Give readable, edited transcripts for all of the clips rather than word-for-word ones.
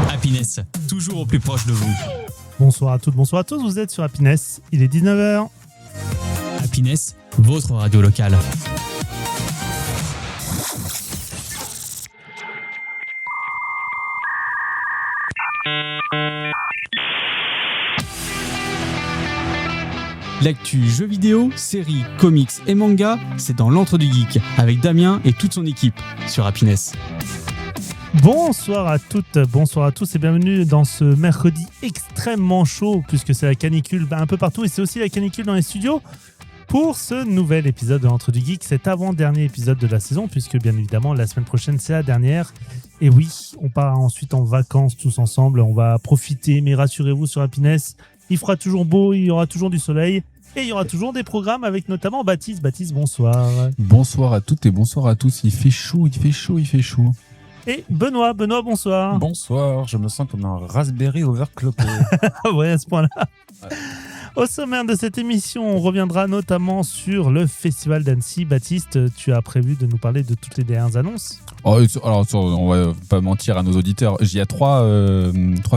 Happiness, toujours au plus proche de vous. Bonsoir à toutes, bonsoir à tous, vous êtes sur Happiness, il est 19h. Happiness, votre radio locale. L'actu jeux vidéo, séries, comics et manga, c'est dans l'Entre du Geek, avec Damien et toute son équipe sur Happiness. Bonsoir à toutes, bonsoir à tous et bienvenue dans ce mercredi extrêmement chaud, puisque c'est la canicule un peu partout et c'est aussi la canicule dans les studios, pour ce nouvel épisode de l'Entre du Geek, cet avant-dernier épisode de la saison, puisque bien évidemment la semaine prochaine c'est la dernière. Et oui, on part ensuite en vacances tous ensemble, on va profiter, mais rassurez-vous sur Happiness, il fera toujours beau, il y aura toujours du soleil et il y aura toujours des programmes avec notamment Baptiste. Baptiste, bonsoir. Bonsoir à toutes et bonsoir à tous. Il fait chaud, il fait chaud, il fait chaud. Et Benoît, bonsoir. Bonsoir, je me sens comme un raspberry overclocké. Ouais, à ce point-là. Ouais. Au sommaire de cette émission, on reviendra notamment sur le Festival d'Annecy. Baptiste, tu as prévu de nous parler de toutes les dernières annonces. Alors, on va pas mentir à nos auditeurs. Il y a trois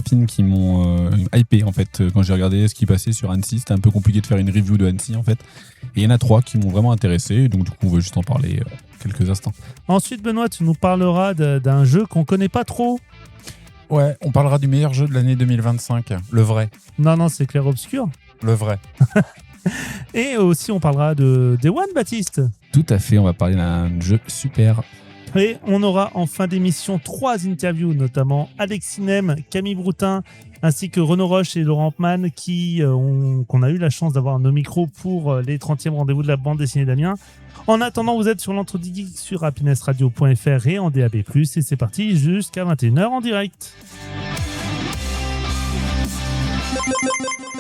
films qui m'ont hypé en fait. Quand j'ai regardé ce qui passait sur Annecy, c'était un peu compliqué de faire une review de Annecy en fait. Et il y en a trois qui m'ont vraiment intéressé. Donc du coup, on va juste en parler quelques instants. Ensuite, Benoît, tu nous parleras d'un jeu qu'on connaît pas trop. Ouais, on parlera du meilleur jeu de l'année 2025, le vrai. Non, c'est Clair Obscur. Le vrai. Et aussi, on parlera de Day One, Baptiste. Tout à fait, on va parler d'un jeu super. Et on aura en fin d'émission 3 interviews, notamment Alexis Nem, Camille Broutin, ainsi que Renaud Roche et Laurent Mann, qu'on a eu la chance d'avoir nos micros pour les 30e rendez-vous de la bande dessinée d'Amiens. En attendant, vous êtes sur l'Entre du Geek sur happinessradio.fr et en DAB+, et c'est parti jusqu'à 21h en direct.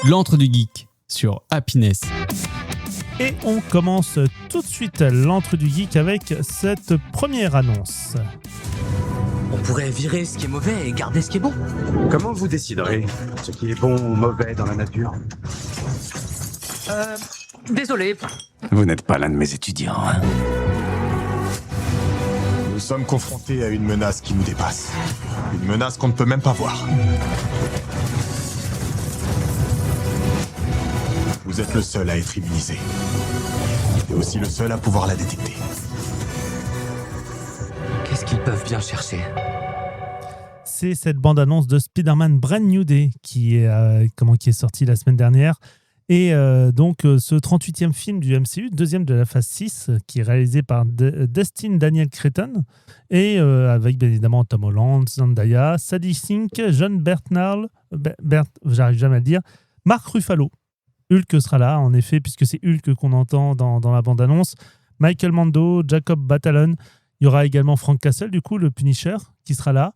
L'Entre du Geek sur Happiness. Et on commence tout de suite l'Entre du Geek avec cette première annonce. On pourrait virer ce qui est mauvais et garder ce qui est bon. Comment vous déciderez ce qui est bon ou mauvais dans la nature? Désolé. Vous n'êtes pas l'un de mes étudiants, hein? Nous sommes confrontés à une menace qui nous dépasse. Une menace qu'on ne peut même pas voir. Vous êtes le seul à être immunisé. Et aussi le seul à pouvoir la détecter. Qu'est-ce qu'ils peuvent bien chercher? C'est cette bande-annonce de Spider-Man Brand New Day qui est sortie la semaine dernière. Et donc ce 38e film du MCU, deuxième de la phase 6, qui est réalisé par Destin Daniel Cretton, et avec bien évidemment Tom Holland, Zendaya, Sadie Sink, John Bernthal, j'arrive jamais à le dire, Mark Ruffalo. Hulk sera là, en effet, puisque c'est Hulk qu'on entend dans la bande-annonce. Michael Mando, Jacob Batalon. Il y aura également Frank Castle, du coup, le Punisher, qui sera là.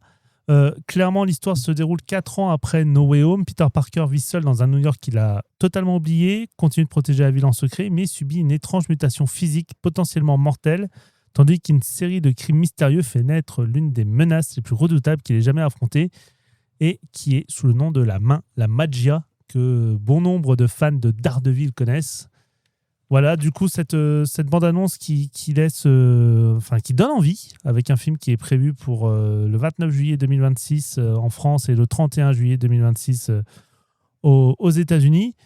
Clairement, l'histoire se déroule 4 ans après No Way Home. Peter Parker vit seul dans un New York qu'il a totalement oublié, continue de protéger la ville en secret, mais subit une étrange mutation physique potentiellement mortelle, tandis qu'une série de crimes mystérieux fait naître l'une des menaces les plus redoutables qu'il ait jamais affrontées, et qui est sous le nom de la main, la Magia, que bon nombre de fans de Daredevil connaissent. Voilà, du coup, cette bande-annonce qui laisse, qui donne envie, avec un film qui est prévu pour le 29 juillet 2026 en France et le 31 juillet 2026 aux États-Unis.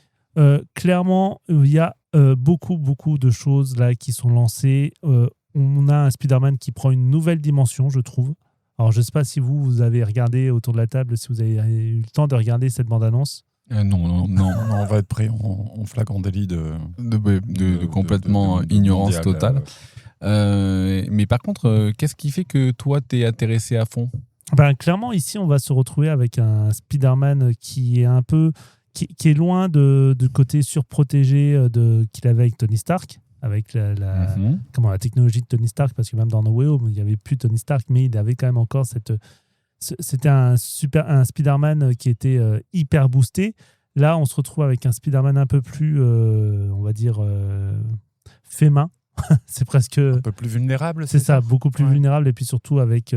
Clairement, il y a beaucoup de choses là qui sont lancées. On a un Spider-Man qui prend une nouvelle dimension, je trouve. Alors, je ne sais pas si vous avez regardé autour de la table, si vous avez eu le temps de regarder cette bande-annonce. Non, On va être pris en flagrant délit de complètement ignorance totale. Mais par contre, qu'est-ce qui fait que toi, t'es intéressé à fond? Clairement, ici, on va se retrouver avec un Spider-Man qui est un peu... qui est loin du côté surprotégé qu'il avait avec Tony Stark, avec la technologie de Tony Stark, parce que même dans No Way Home, il n'y avait plus Tony Stark, mais il avait quand même encore cette... C'était un Spider-Man qui était hyper boosté. Là, on se retrouve avec un Spider-Man un peu plus, on va dire, fait main. C'est presque... Un peu plus vulnérable. C'est ça, beaucoup plus vulnérable. Et puis surtout avec...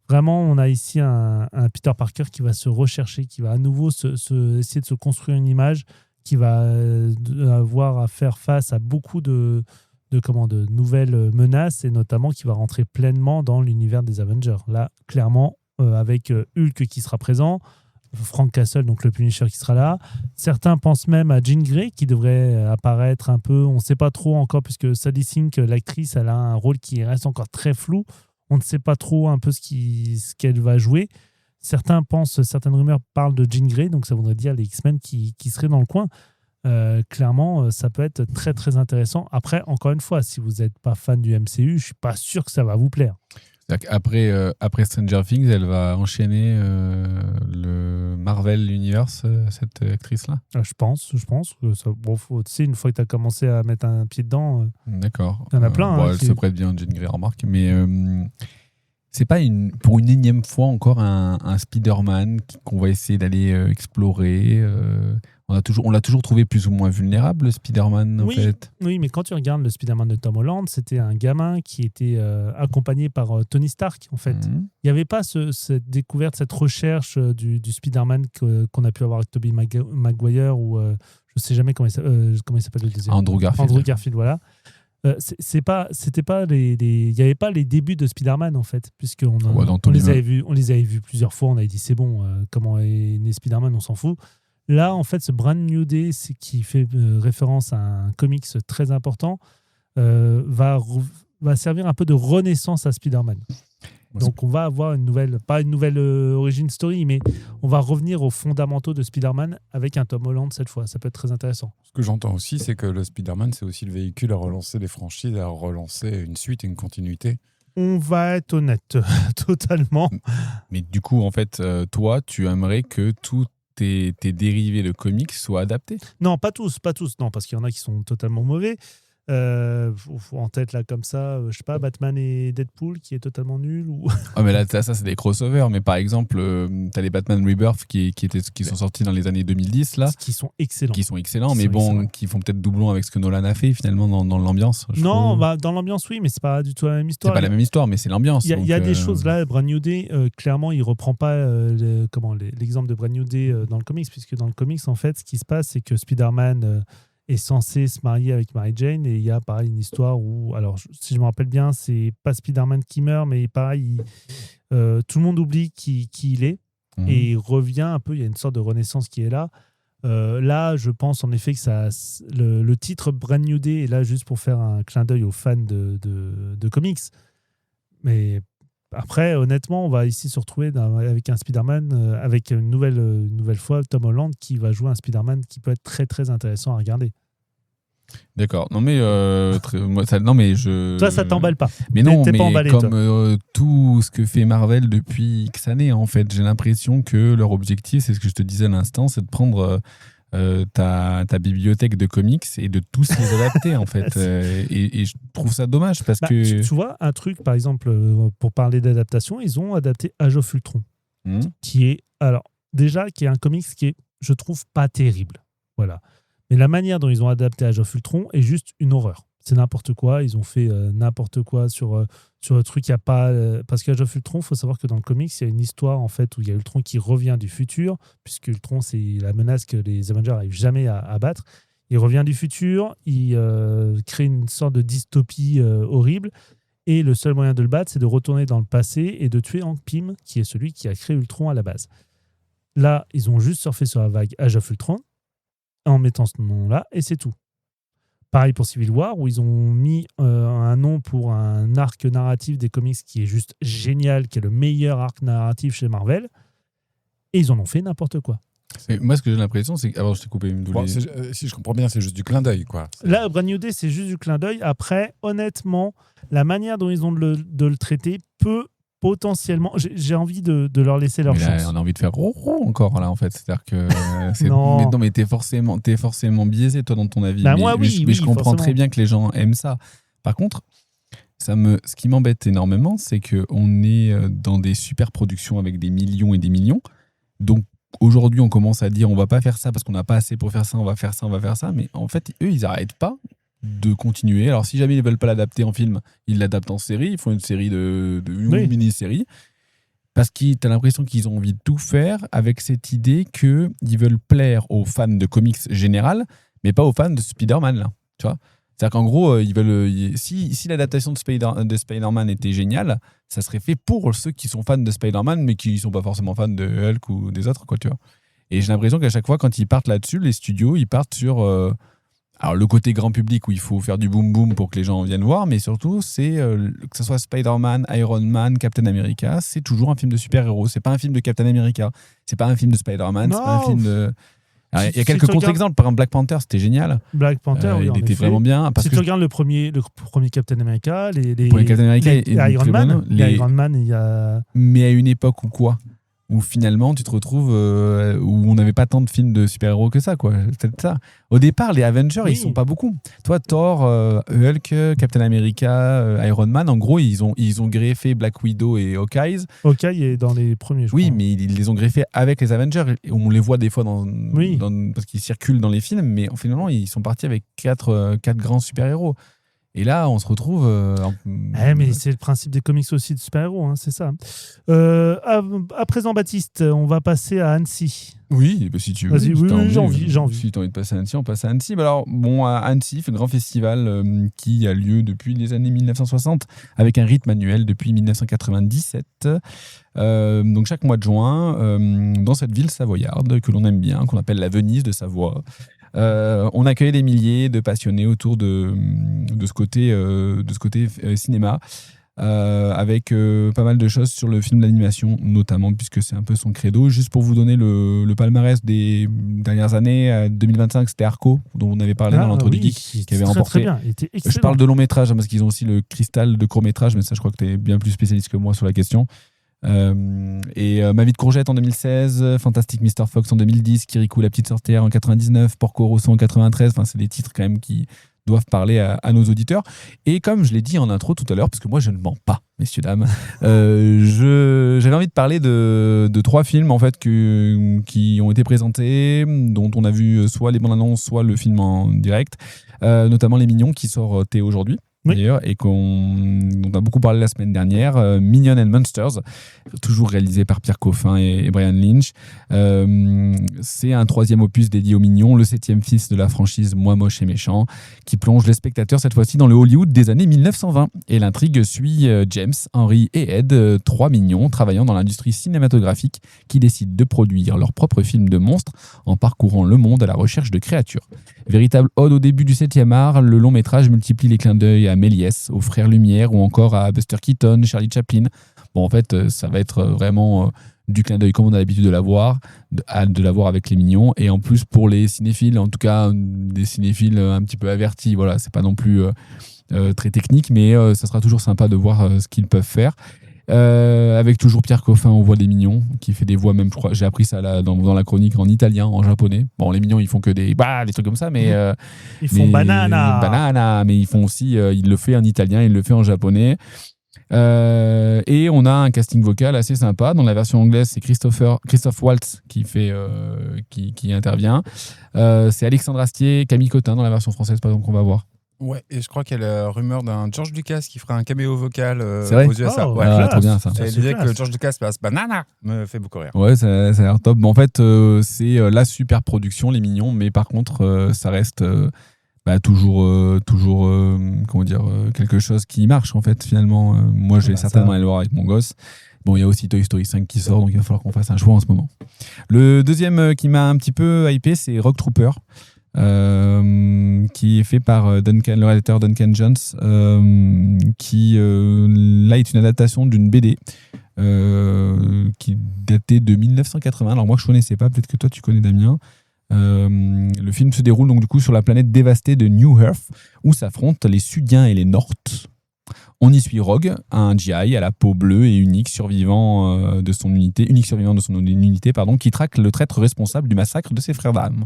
vraiment, on a ici un Peter Parker qui va se rechercher, qui va à nouveau essayer de se construire une image, qui va avoir à faire face à beaucoup de nouvelles menaces, et notamment qui va rentrer pleinement dans l'univers des Avengers. Là, clairement, avec Hulk qui sera présent, Frank Castle, donc le Punisher qui sera là. Certains pensent même à Jean Grey qui devrait apparaître un peu. On ne sait pas trop encore, puisque Sadie Sink, l'actrice, elle a un rôle qui reste encore très flou. On ne sait pas trop un peu ce qu'elle va jouer. Certaines rumeurs parlent de Jean Grey, donc ça voudrait dire les X-Men qui seraient dans le coin. Clairement, ça peut être très très intéressant. Après, encore une fois, si vous n'êtes pas fan du MCU, je ne suis pas sûr que ça va vous plaire. Après Stranger Things, elle va enchaîner le Marvel Universe, cette actrice-là. Je pense que ça, tu sais, une fois que tu as commencé à mettre un pied dedans, D'accord. Il y en a plein. Elle se prête bien, Jean Grey, remarque. Mais c'est pas pour une énième fois encore un Spider-Man qu'on va essayer d'aller explorer. On l'a toujours trouvé plus ou moins vulnérable, le Spider-Man, en fait. Oui, mais quand tu regardes le Spider-Man de Tom Holland, c'était un gamin qui était accompagné par Tony Stark, en fait. Il n'y avait pas cette découverte, cette recherche du Spider-Man qu'on a pu avoir avec Tobey Maguire ou je ne sais jamais comment il s'appelle le deuxième. Andrew Garfield, voilà. Il n'y avait pas les débuts de Spider-Man, en fait, puisqu'on on les avait vus plusieurs fois. On avait dit, c'est bon, comment est né Spider-Man, on s'en fout. Là, en fait, ce Brand New Day, qui fait référence à un comics très important, va servir un peu de renaissance à Spider-Man. Donc, on va avoir pas une nouvelle origin story, mais on va revenir aux fondamentaux de Spider-Man avec un Tom Holland cette fois. Ça peut être très intéressant. Ce que j'entends aussi, c'est que le Spider-Man, c'est aussi le véhicule à relancer des franchises, à relancer une suite et une continuité. On va être honnête, totalement. Mais du coup, en fait, toi, tu aimerais que tout tes dérivés de comics soient adaptés? Non, pas tous. Non, parce qu'il y en a qui sont totalement mauvais. En tête, là, comme ça, je sais pas, Batman et Deadpool qui est totalement nul. Mais là, ça, c'est des crossovers. Mais par exemple, t'as les Batman Rebirth qui sont sortis dans les années 2010, là. Qui sont excellents. Qui font peut-être doublon avec ce que Nolan a fait, finalement, dans l'ambiance. Non, dans l'ambiance, oui, mais c'est pas du tout la même histoire. C'est pas la même histoire, mais c'est l'ambiance. Il y a des choses là, Brand New Day, clairement, il reprend pas l'exemple de Brand New Day dans le comics, puisque dans le comics, en fait, ce qui se passe, c'est que Spider-Man est censé se marier avec Mary Jane, et il y a pareil une histoire où, alors si je me rappelle bien, c'est pas Spider-Man qui meurt, mais pareil, tout le monde oublie qui il est, et il revient un peu, il y a une sorte de renaissance qui est là. Là, je pense en effet que le titre Brand New Day est là juste pour faire un clin d'œil aux fans de comics. Mais après, honnêtement, on va ici se retrouver avec un Spider-Man, avec une nouvelle fois Tom Holland qui va jouer un Spider-Man qui peut être très très intéressant à regarder. D'accord. Non mais Toi, ça t'emballe pas. Mais non, t'es mais pas emballé, comme tout ce que fait Marvel depuis X années, en fait, j'ai l'impression que leur objectif, c'est ce que je te disais à l'instant, c'est de prendre ta bibliothèque de comics et de tous les adapter, en fait. Et je trouve ça dommage parce que... Tu vois, un truc, par exemple, pour parler d'adaptation, ils ont adapté Age of Ultron, qui est un comics qui est, je trouve, pas terrible. Voilà. Mais la manière dont ils ont adapté Age of Ultron est juste une horreur. C'est n'importe quoi. Ils ont fait n'importe quoi sur le truc. Il y a pas parce qu'Age of Ultron, il faut savoir que dans le comics, il y a une histoire en fait où il y a Ultron qui revient du futur, puisque Ultron, c'est la menace que les Avengers n'arrivent jamais à battre. Il revient du futur, il crée une sorte de dystopie horrible, et le seul moyen de le battre, c'est de retourner dans le passé et de tuer Hank Pym, qui est celui qui a créé Ultron à la base. Là, ils ont juste surfé sur la vague Age of Ultron en mettant ce nom-là, et c'est tout. Pareil pour Civil War, où ils ont mis un nom pour un arc narratif des comics qui est juste génial, qui est le meilleur arc narratif chez Marvel, et ils en ont fait n'importe quoi. Moi, ce que j'ai l'impression, c'est que... Alors, je t'ai coupé. Si je comprends bien, c'est juste du clin d'œil, quoi. Là, Brand New Day, c'est juste du clin d'œil. Après, honnêtement, la manière dont ils ont de le traiter peut potentiellement... J'ai envie de leur laisser leur chance. On a envie de faire encore, là, en fait. C'est-à-dire que... Non. Mais t'es forcément biaisé, toi, dans ton avis. Bah, mais, moi, oui. Mais je comprends forcément. très bien que les gens aiment ça. Par contre, ce qui m'embête énormément, c'est qu'on est dans des super productions avec des millions et des millions. Donc, aujourd'hui, on commence à dire on va pas faire ça parce qu'on n'a pas assez pour faire ça, on va faire ça. Mais en fait, eux, ils n'arrêtent pas de continuer. Alors, si jamais ils ne veulent pas l'adapter en film, ils l'adaptent en série. Ils font une série une mini-série. Parce que tu as l'impression qu'ils ont envie de tout faire avec cette idée qu'ils veulent plaire aux fans de comics général, mais pas aux fans de Spider-Man, là. Tu vois ? C'est-à-dire qu'en gros, ils veulent, si l'adaptation de Spider-Man était géniale, ça serait fait pour ceux qui sont fans de Spider-Man, mais qui ne sont pas forcément fans de Hulk ou des autres, quoi, tu vois. Et j'ai l'impression qu'à chaque fois, quand ils partent là-dessus, les studios, ils partent sur alors le côté grand public où il faut faire du boom-boom pour que les gens viennent voir, mais surtout, c'est que ce soit Spider-Man, Iron Man, Captain America, c'est toujours un film de super-héros. C'est pas un film de Captain America, c'est pas un film de Spider-Man, c'est pas un film de... Alors, il y a quelques contre-exemples. Par exemple, Black Panther, c'était génial. Black Panther, oui, il était vraiment bien. Si tu regardes le premier Captain America, pour les Captain America, Iron Man, il y a... Mais à une époque où quoi ? Où finalement, tu te retrouves où on n'avait pas tant de films de super-héros que ça, quoi. C'est ça. Au départ, les Avengers, ils sont pas beaucoup. Toi, Thor, Hulk, Captain America, Iron Man, en gros, ils ont greffé Black Widow et Hawkeye. Hawkeye est dans les premiers, je crois. Oui, mais ils les ont greffés avec les Avengers. On les voit des fois parce qu'ils circulent dans les films, mais finalement, ils sont partis avec quatre grands super-héros. Et là, on se retrouve... mais c'est le principe des comics aussi de super-héros, hein, c'est ça. À présent, Baptiste, on va passer à Annecy. Oui, si tu veux. Vas-y, j'ai envie. Si tu as envie de passer à Annecy, on passe à Annecy. Alors, à Annecy, c'est le grand festival qui a lieu depuis les années 1960, avec un rythme annuel depuis 1997. Donc, chaque mois de juin, dans cette ville savoyarde que l'on aime bien, qu'on appelle la Venise de Savoie, on accueille des milliers de passionnés autour de ce côté cinéma, avec pas mal de choses sur le film d'animation, notamment, puisque c'est un peu son credo. Juste pour vous donner le palmarès des dernières années, 2025, c'était Arco, dont on avait parlé dans l'entre du geek, qui avait remporté. Très bien. Je parle de long métrage, parce qu'ils ont aussi le cristal de court métrage, mais ça, je crois que tu es bien plus spécialiste que moi sur la question. Ma vie de courgette en 2016, Fantastic Mr. Fox en 2010, Kirikou la petite sorcière en 99, Porco Rosso en 93. Enfin, c'est des titres quand même qui doivent parler à nos auditeurs. Et comme je l'ai dit en intro tout à l'heure, parce que moi je ne mens pas, messieurs dames, j'avais envie de parler de 3 films en fait qui ont été présentés, dont on a vu soit les bandes annonces, soit le film en direct, notamment Les Mignons qui sortait aujourd'hui. D'ailleurs, et dont on a beaucoup parlé la semaine dernière, Minions and Monsters, toujours réalisé par Pierre Coffin et Brian Lynch. C'est un 3e opus dédié aux Mignons, le 7e fils de la franchise Moi Moche et Méchant, qui plonge les spectateurs cette fois-ci dans le Hollywood des années 1920. Et l'intrigue suit James, Henry et Ed, 3 mignons travaillant dans l'industrie cinématographique qui décident de produire leur propre film de monstres en parcourant le monde à la recherche de créatures. Véritable ode au début du 7e art, le long métrage multiplie les clins d'œil à Méliès, aux Frères Lumière ou encore à Buster Keaton, Charlie Chaplin. Bon, en fait, ça va être vraiment du clin d'œil comme on a l'habitude de l'avoir avec les Mignons. Et en plus, pour les cinéphiles, en tout cas des cinéphiles un petit peu avertis, voilà, c'est pas non plus très technique, mais ça sera toujours sympa de voir ce qu'ils peuvent faire. Avec toujours Pierre Coffin aux voix des Mignons, qui fait des voix même, je crois, j'ai appris ça dans la chronique en italien, en japonais. Bon, les Mignons, ils font que des trucs comme ça, mais ils font banana, mais ils font aussi, il le fait en italien, il le fait en japonais. Et on a un casting vocal assez sympa. Dans la version anglaise, c'est Christophe Waltz qui intervient. C'est Alexandre Astier, Camille Cotin dans la version française, par exemple, qu'on va voir. Ouais, et je crois qu'il y a la rumeur d'un George Lucas qui ferait un caméo vocal c'est vrai aux USA. Trop bien ça. Et l'idée que George Lucas passe banana me fait beaucoup rire. Ouais, ça a l'air top. Mais en fait, c'est la super production, Les Mignons, mais par contre, ça reste toujours comment dire, quelque chose qui marche en fait finalement. Moi, je vais certainement aller le voir avec mon gosse. Bon, il y a aussi Toy Story 5 qui sort, donc il va falloir qu'on fasse un choix en ce moment. Le deuxième qui m'a un petit peu hypé, c'est Rock Trooper. Qui est fait par le réalisateur Duncan Jones, qui là est une adaptation d'une BD qui datait de 1980. Alors moi je connaissais pas, peut-être que toi tu connais, Damien. Le film se déroule donc du coup sur la planète dévastée de New Earth, où s'affrontent les Sudiens et les North. On y suit Rogue, un GI à la peau bleue et unique survivant de son unité, qui traque le traître responsable du massacre de ses frères d'armes.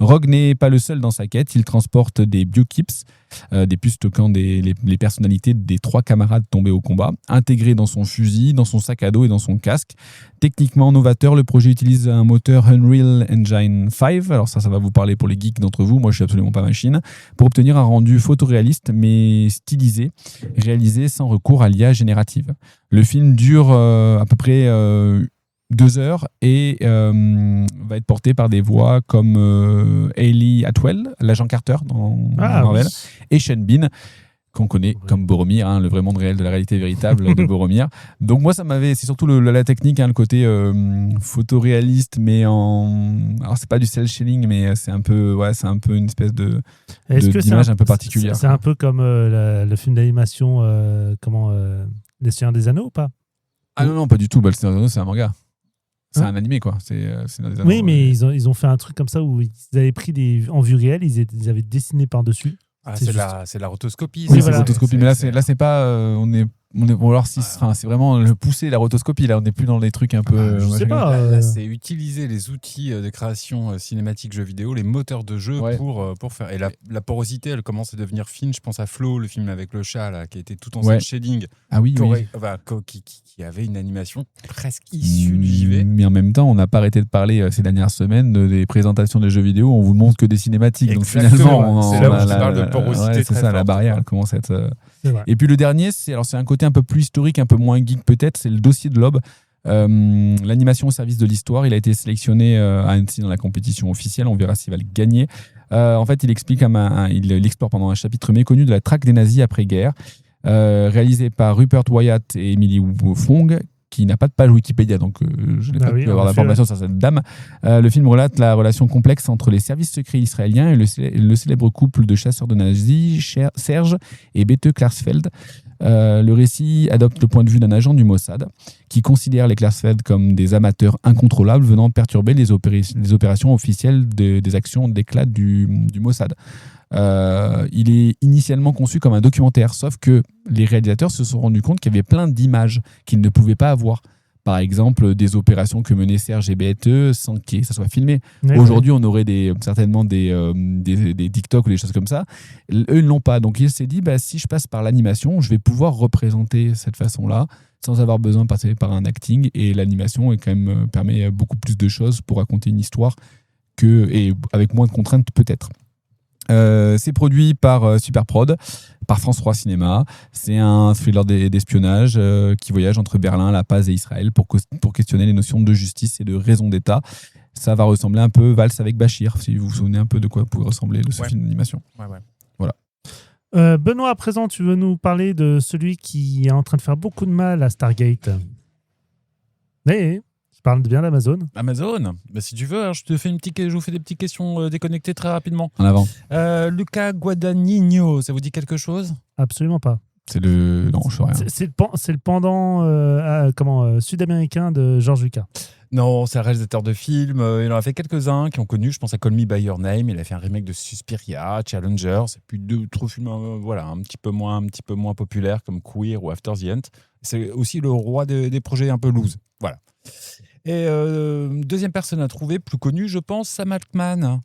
Rogue n'est pas le seul dans sa quête, il transporte des biochips, des puces stockant les personnalités des 3 camarades tombés au combat, intégrés dans son fusil, dans son sac à dos et dans son casque. Techniquement novateur, le projet utilise un moteur Unreal Engine 5, alors ça va vous parler pour les geeks d'entre vous, moi je suis absolument pas machine, pour obtenir un rendu photoréaliste mais stylisé, réalisé sans recours à l'IA générative. Le film dure à peu près 2 heures et va être porté par des voix comme Hayley Atwell, l'agent Carter dans Marvel, et Sean Bean, qu'on connaît comme Boromir, le vrai monde réel de la réalité véritable de Boromir. Donc moi, c'est surtout la technique, le côté photoréaliste, mais alors c'est pas du cel shading, mais c'est un peu une espèce d'image un peu particulière. C'est un peu comme le film d'animation, Les Seigneurs des Anneaux ou pas? Ah non, pas du tout. Le Seigneur des Anneaux, c'est un manga. C'est un animé, quoi. Oui, mais ils ont fait un truc comme ça où ils avaient pris en vue réelle, ils avaient dessiné par-dessus. C'est la rotoscopie. Oui, c'est la rotoscopie. Mais là, c'est pas. C'est vraiment le pousser, la rotoscopie. Là, on n'est plus dans les trucs un peu. Je sais pas. Là, c'est utiliser les outils de création cinématique jeux vidéo, les moteurs de jeu pour faire. Et la porosité, elle commence à devenir fine. Je pense à Flow, le film avec le chat, là, qui a été tout en cel shading. Ah oui. Qui avait une animation presque issue du JV. Mais en même temps, on n'a pas arrêté de parler ces dernières semaines des présentations des jeux vidéo. On vous montre que des cinématiques. Exactement. Donc finalement, c'est là où tu parles de porosité. C'est ça, la barrière, elle commence à être. C'est Et puis le dernier, c'est un côté un peu plus historique, un peu moins geek peut-être, c'est le dossier de l'Aube. L'animation au service de l'histoire. Il a été sélectionné à Annecy dans la compétition officielle. On verra s'il va le gagner. En fait, il explique il explore pendant un chapitre méconnu de la traque des nazis après-guerre, réalisé par Rupert Wyatt et Emily Fong, qui n'a pas de page Wikipédia, donc je n'ai pas pu avoir d'informations sur cette dame. Le film relate la relation complexe entre les services secrets israéliens et le célèbre couple de chasseurs de nazis, Serge et Bette Klarsfeld. Le récit adopte le point de vue d'un agent du Mossad qui considère les Klarsfeld comme des amateurs incontrôlables venant perturber les opérations officielles des actions d'éclat du Mossad. Il est initialement conçu comme un documentaire, sauf que les réalisateurs se sont rendus compte qu'il y avait plein d'images qu'ils ne pouvaient pas avoir. Par exemple, des opérations que menaient Serge et BTE sans que ça soit filmé. Ouais, Aujourd'hui, on aurait certainement des TikTok ou des choses comme ça. Eux, ils ne l'ont pas. Donc, il s'est dit, si je passe par l'animation, je vais pouvoir représenter cette façon-là sans avoir besoin de passer par un acting. Et l'animation permet beaucoup plus de choses pour raconter une histoire et avec moins de contraintes peut-être. C'est produit par Superprod, par France 3 Cinéma. C'est un thriller d'espionnage qui voyage entre Berlin, La Paz et Israël pour questionner les notions de justice et de raison d'État. Ça va ressembler un peu Valse avec Bachir, si vous vous souvenez un peu de quoi pourrait ressembler ce film d'animation. Voilà. Benoît, à présent, tu veux nous parler de celui qui est en train de faire beaucoup de mal à Stargate. Oui. Je parle bien d'Amazon. Amazon, si tu veux, alors je vous fais des petites questions déconnectées très rapidement. En avant. Luca Guadagnino, ça vous dit quelque chose? Absolument pas. Non, je sais rien. C'est le pendant sud-américain de George Lucas. Non, c'est un réalisateur de films. Il en a fait quelques-uns qui ont connu. Je pense à Call Me By Your Name. Il a fait un remake de Suspiria, Challenger. C'est plus 2-3 films, un petit peu moins populaires comme Queer ou After the End. C'est aussi le roi des projets un peu loose. Voilà. Et deuxième personne à trouver, plus connue, je pense, Sam Altman.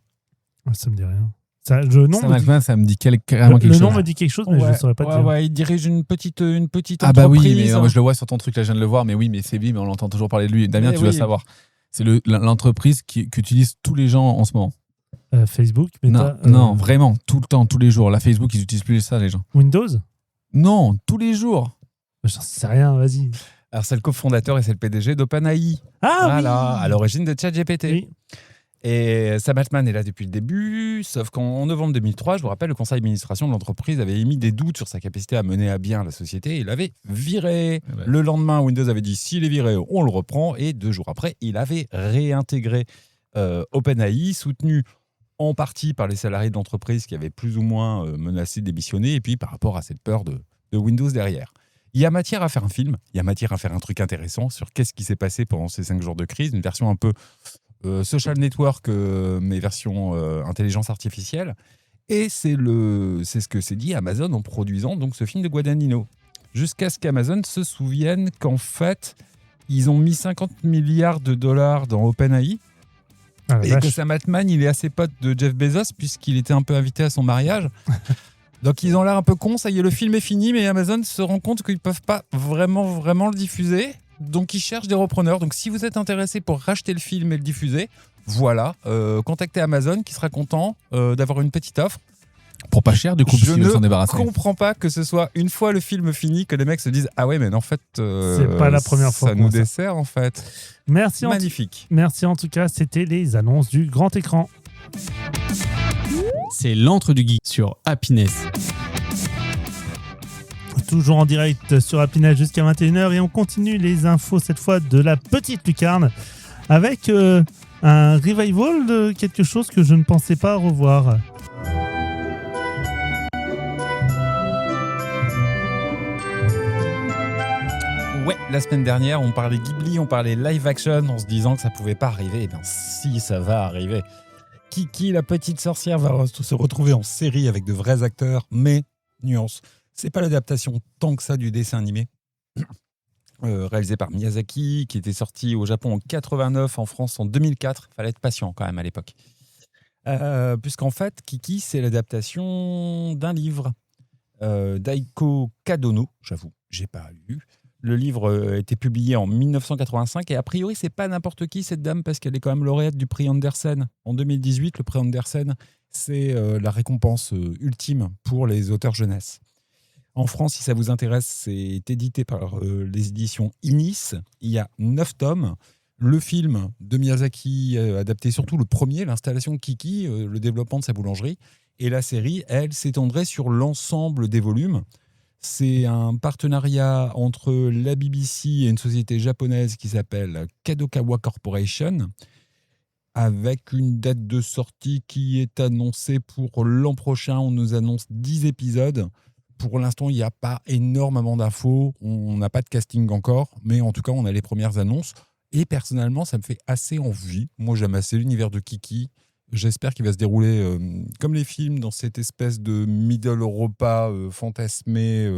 Ça me dit rien. Sam Altman, ça me dit carrément quelque chose. Le nom me dit quelque chose, mais je ne saurais pas dire. Ouais, il dirige une petite entreprise. Ah bah oui, mais non, je le vois sur ton truc, là je viens de le voir, mais oui, mais c'est lui, mais on l'entend toujours parler de lui. Damien, tu dois savoir. C'est l'entreprise qu'utilisent tous les gens en ce moment. Facebook, Meta, non, vraiment, tout le temps, tous les jours. La Facebook, ils n'utilisent plus ça, les gens. Windows? Non, tous les jours. J'en sais rien, vas-y. Alors, c'est le cofondateur et c'est le PDG d'OpenAI. Ah oui, à l'origine de ChatGPT. Oui. Et Sam Altman est là depuis le début, sauf qu'en novembre 2003, je vous rappelle, le conseil d'administration de l'entreprise avait émis des doutes sur sa capacité à mener à bien la société et il l'avait viré. Ouais. Le lendemain, Windows avait dit s'il est viré, on le reprend. Et 2 jours après, il avait réintégré OpenAI, soutenu en partie par les salariés de l'entreprise qui avaient plus ou moins menacé de démissionner et puis par rapport à cette peur de Windows derrière. Il y a matière à faire un film, il y a matière à faire un truc intéressant sur qu'est-ce qui s'est passé pendant ces 5 jours de crise, une version un peu social network, mais version intelligence artificielle. Et c'est ce que s'est dit Amazon en produisant donc ce film de Guadagnino. Jusqu'à ce qu'Amazon se souvienne qu'en fait, ils ont mis 50 milliards de dollars dans OpenAI. Et que Sam Altman, il est assez pote de Jeff Bezos puisqu'il était un peu invité à son mariage. Donc ils ont l'air un peu cons, ça y est, le film est fini, mais Amazon se rend compte qu'ils ne peuvent pas vraiment le diffuser. Donc ils cherchent des repreneurs. Donc si vous êtes intéressé pour racheter le film et le diffuser, voilà, contactez Amazon qui sera content d'avoir une petite offre. Pour pas cher, du coup, Je puisqu'ils veulent s'en ne débarrasser. comprends pas que ce soit une fois le film fini que les mecs se disent ah ouais mais en fait C'est pas la première fois ça qu'on nous voit ça. dessert en fait. Merci Magnifique. Merci en tout cas, c'était les annonces du grand écran. C'est l'antre du geek sur Happiness. Toujours en direct sur Happiness jusqu'à 21h et on continue les infos cette fois de la petite lucarne avec un revival de quelque chose que je ne pensais pas revoir. Ouais, la semaine dernière, on parlait Ghibli, on parlait live action en se disant que ça pouvait pas arriver. Eh bien, si, ça va arriver. Kiki, la petite sorcière, va se retrouver en série avec de vrais acteurs, mais, nuance, c'est pas l'adaptation tant que ça du dessin animé. Réalisé par Miyazaki, qui était sorti au Japon en 89, en France en 2004. Fallait être patient quand même à l'époque. Puisqu'en fait, Kiki, c'est l'adaptation d'un livre d'Aiko Kadono, j'avoue, j'ai pas lu. Le livre a été publié en 1985 et a priori, c'est pas n'importe qui cette dame parce qu'elle est quand même lauréate du prix Andersen. En 2018, le prix Andersen, c'est la récompense ultime pour les auteurs jeunesse. En France, si ça vous intéresse, c'est édité par les éditions Inis. Il y a 9 tomes. Le film de Miyazaki, adapté surtout le premier, l'installation de Kiki, le développement de sa boulangerie. Et la série, elle, s'étendrait sur l'ensemble des volumes. C'est un partenariat entre la BBC et une société japonaise qui s'appelle Kadokawa Corporation, avec une date de sortie qui est annoncée pour l'an prochain. On nous annonce 10 épisodes. Pour l'instant, il n'y a pas énormément d'infos. On n'a pas de casting encore, mais en tout cas, on a les premières annonces. Et personnellement, ça me fait assez envie. Moi, j'aime assez l'univers de Kiki. J'espère qu'il va se dérouler comme les films, dans cette espèce de middle Europa fantasmé,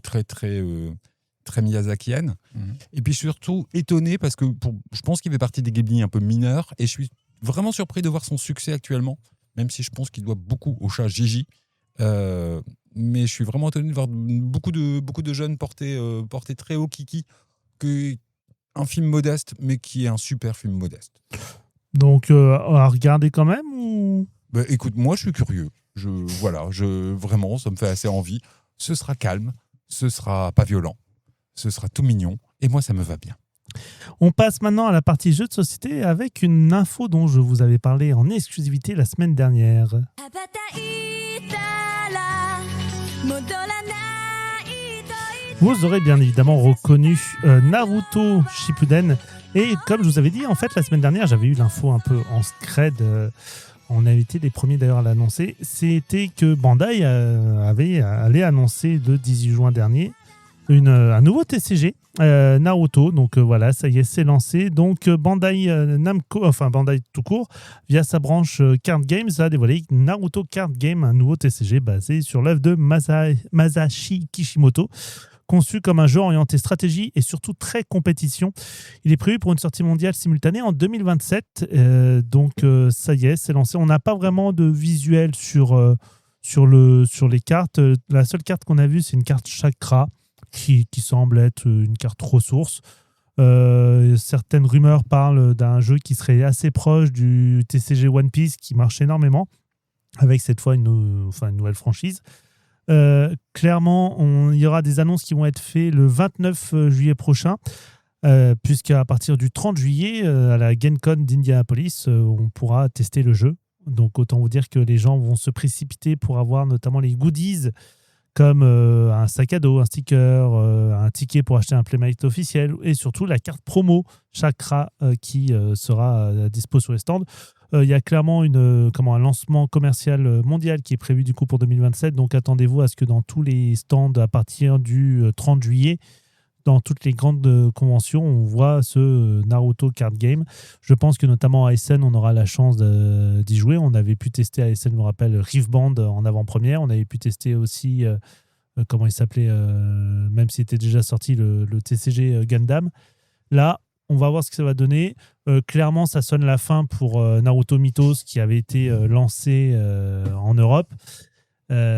très miyazakienne. Et puis, je suis surtout étonné parce que je pense qu'il fait partie des Ghibli un peu mineurs. Et je suis vraiment surpris de voir son succès actuellement, même si je pense qu'il doit beaucoup au chat Gigi. Mais je suis vraiment étonné de voir beaucoup de jeunes porter très haut Kiki, un film modeste, mais qui est un super film modeste. Donc, à regarder quand même ou... Bah, écoute, moi, je suis curieux. Vraiment, ça me fait assez envie. Ce sera calme, ce sera pas violent, ce sera tout mignon, et moi, ça me va bien. On passe maintenant à la partie jeux de société avec une info dont je vous avais parlé en exclusivité la semaine dernière. Vous aurez bien évidemment reconnu Naruto Shippuden. Et comme je vous avais dit, en fait, la semaine dernière, j'avais eu l'info un peu en scred. On a été les premiers d'ailleurs à l'annoncer. C'était que Bandai allait annoncer le 18 juin dernier un nouveau TCG, Naruto. Donc voilà, ça y est, c'est lancé. Donc Bandai Namco, enfin Bandai tout court, via sa branche Card Games, a dévoilé Naruto Card Game, un nouveau TCG basé sur l'œuvre de Masashi Kishimoto. Conçu comme un jeu orienté stratégie et surtout très compétition. Il est prévu pour une sortie mondiale simultanée en 2027. Donc ça y est, c'est lancé. On n'a pas vraiment de visuel sur les cartes. La seule carte qu'on a vue, c'est une carte chakra qui semble être une carte ressource. Certaines rumeurs parlent d'un jeu qui serait assez proche du TCG One Piece qui marche énormément, avec cette fois une nouvelle franchise. Clairement, il y aura des annonces qui vont être faites le 29 juillet prochain, puisqu'à partir du 30 juillet, à la GenCon d'Indianapolis, on pourra tester le jeu. Donc autant vous dire que les gens vont se précipiter pour avoir notamment les goodies comme un sac à dos, un sticker, un ticket pour acheter un Playmate officiel et surtout la carte promo Chakra qui sera dispo sur les stands. Il y a clairement un lancement commercial mondial qui est prévu du coup pour 2027. Donc attendez-vous à ce que dans tous les stands à partir du 30 juillet, dans toutes les grandes conventions, on voit ce Naruto Card Game. Je pense que notamment à Essen, on aura la chance d'y jouer. On avait pu tester à Essen, je me rappelle, Rift Band en avant-première. On avait pu tester aussi, comment il s'appelait, même s'il était déjà sorti, le TCG Gundam. Là, on va voir ce que ça va donner. Clairement, ça sonne la fin pour Naruto Mythos qui avait été lancé en Europe.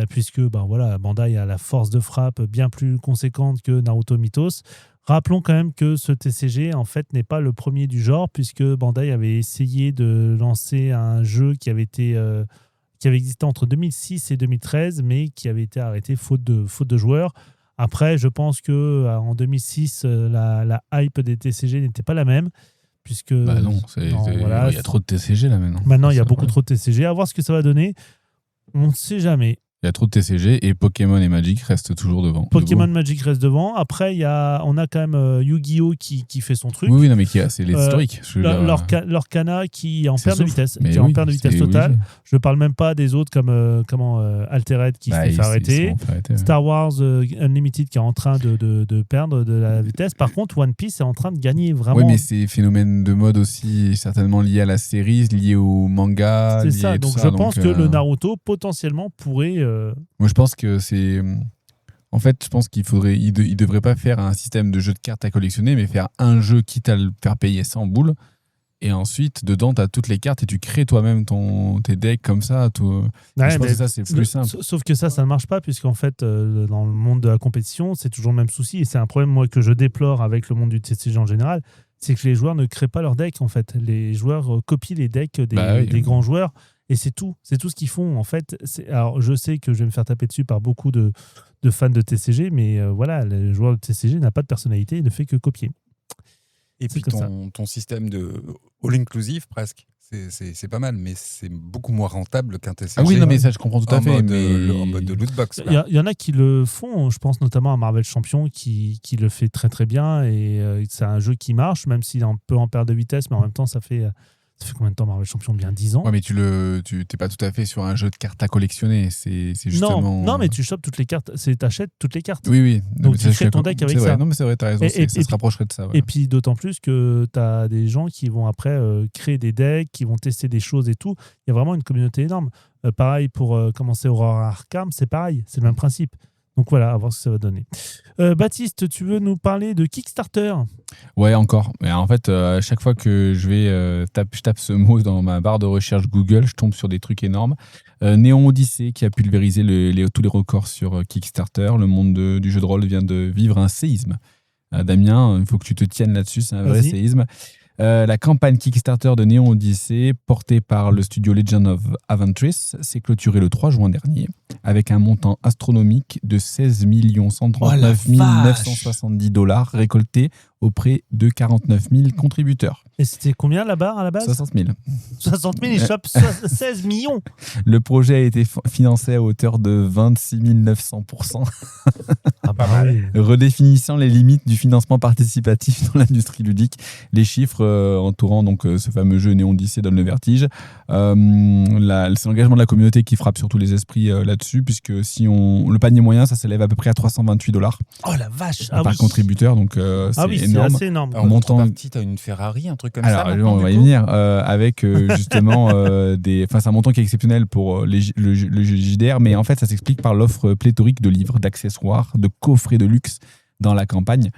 Puisque Bandai a la force de frappe bien plus conséquente que Naruto Mythos. Rappelons quand même que ce TCG en fait n'est pas le premier du genre, puisque Bandai avait essayé de lancer un jeu qui qui avait existé entre 2006 et 2013, mais qui avait été arrêté faute de joueurs. Après, je pense qu'en 2006, la hype des TCG n'était pas la même. Puisque non, il y a trop de TCG là maintenant. Maintenant, il y a beaucoup trop de TCG. À voir ce que ça va donner. On ne sait jamais. Il y a trop de TCG et Pokémon et Magic restent toujours devant. Pokémon Magic reste devant. Après, on a quand même Yu-Gi-Oh qui fait son truc. Oui, non, mais c'est l'historique. Lorcana qui est en perte de vitesse. Mais qui est en perte de vitesse totale. Oui. Je ne parle même pas des autres comme Altered qui s'est fait arrêter. Star Wars Unlimited qui est en train de perdre de la vitesse. Par contre, One Piece est en train de gagner vraiment. Oui, mais c'est phénomène de mode aussi certainement lié à la série, lié au manga. C'est ça. Donc je pense que le Naruto potentiellement pourrait... Moi, je pense que c'est... En fait, je pense qu'il devrait pas faire un système de jeu de cartes à collectionner, mais faire un jeu quitte à le faire payer 100 boules. Et ensuite, dedans, tu as toutes les cartes et tu crées toi-même tes decks comme ça. Je pense que ça, c'est plus simple. Sauf que ça ne marche pas, puisqu'en fait, dans le monde de la compétition, c'est toujours le même souci. Et c'est un problème, moi, que je déplore avec le monde du TCG en général. C'est que les joueurs ne créent pas leurs decks, en fait. Les joueurs copient les decks des grands joueurs. Et c'est tout ce qu'ils font, en fait. Alors, je sais que je vais me faire taper dessus par beaucoup de fans de TCG, mais voilà, le joueur de TCG n'a pas de personnalité, il ne fait que copier. Et puis ton système de all-inclusive, presque, c'est pas mal, mais c'est beaucoup moins rentable qu'un TCG. Ah oui, non, mais ça, je comprends tout à fait. En mode de lootbox. Il y en a qui le font, je pense notamment à Marvel Champion, qui le fait très très bien, et c'est un jeu qui marche, même s'il est un peu en perte de vitesse, mais en même temps, ça fait combien de temps Marvel Champion? Bien 10 ans. Ouais, mais tu t'es pas tout à fait sur un jeu de cartes à collectionner. C'est justement... Non, mais tu chopes toutes les cartes. T'achètes toutes les cartes. Oui. Donc tu crées ton deck avec ça. Non, mais c'est vrai, t'as raison. Ça se rapprocherait de ça. Voilà. Et puis d'autant plus que t'as des gens qui vont après créer des decks, qui vont tester des choses et tout. Il y a vraiment une communauté énorme. Pareil pour commencer Aurora Arkham, c'est pareil. C'est le même principe. Donc voilà, à voir ce que ça va donner. Baptiste, tu veux nous parler de Kickstarter? Ouais, encore. Mais en fait, à chaque fois que je tape ce mot dans ma barre de recherche Google, je tombe sur des trucs énormes. Néon Odyssey qui a pulvérisé tous les records sur Kickstarter. Le monde du jeu de rôle vient de vivre un séisme. Damien, il faut que tu te tiennes là-dessus, c'est un vrai séisme. La campagne Kickstarter de Néon Odyssey, portée par le studio Legend of Aventress, s'est clôturée le 3 juin dernier avec un montant astronomique de 16 139 970 $ récoltés auprès de 49 000 contributeurs. Et c'était combien la barre à la base? 60 000. 60 000, ils chopent 16 millions. Le projet a été financé à hauteur de 26 900%. Pas mal. Redéfinissant les limites du financement participatif dans l'industrie ludique. Les chiffres entourant donc ce fameux jeu Néon Odyssey donnent le vertige. C'est l'engagement de la communauté qui frappe surtout les esprits là-dessus, puisque le panier moyen, ça s'élève à peu près à 328 $. Oh la vache! Par contributeur, donc c'est énorme. C'est assez énorme. Alors, contrepartie, t'as une Ferrari, un truc comme ça. Alors, on va y venir. Avec justement c'est un montant qui est exceptionnel pour le JDR, mais en fait, ça s'explique par l'offre pléthorique de livres, d'accessoires, de coffrets de luxe dans la campagne,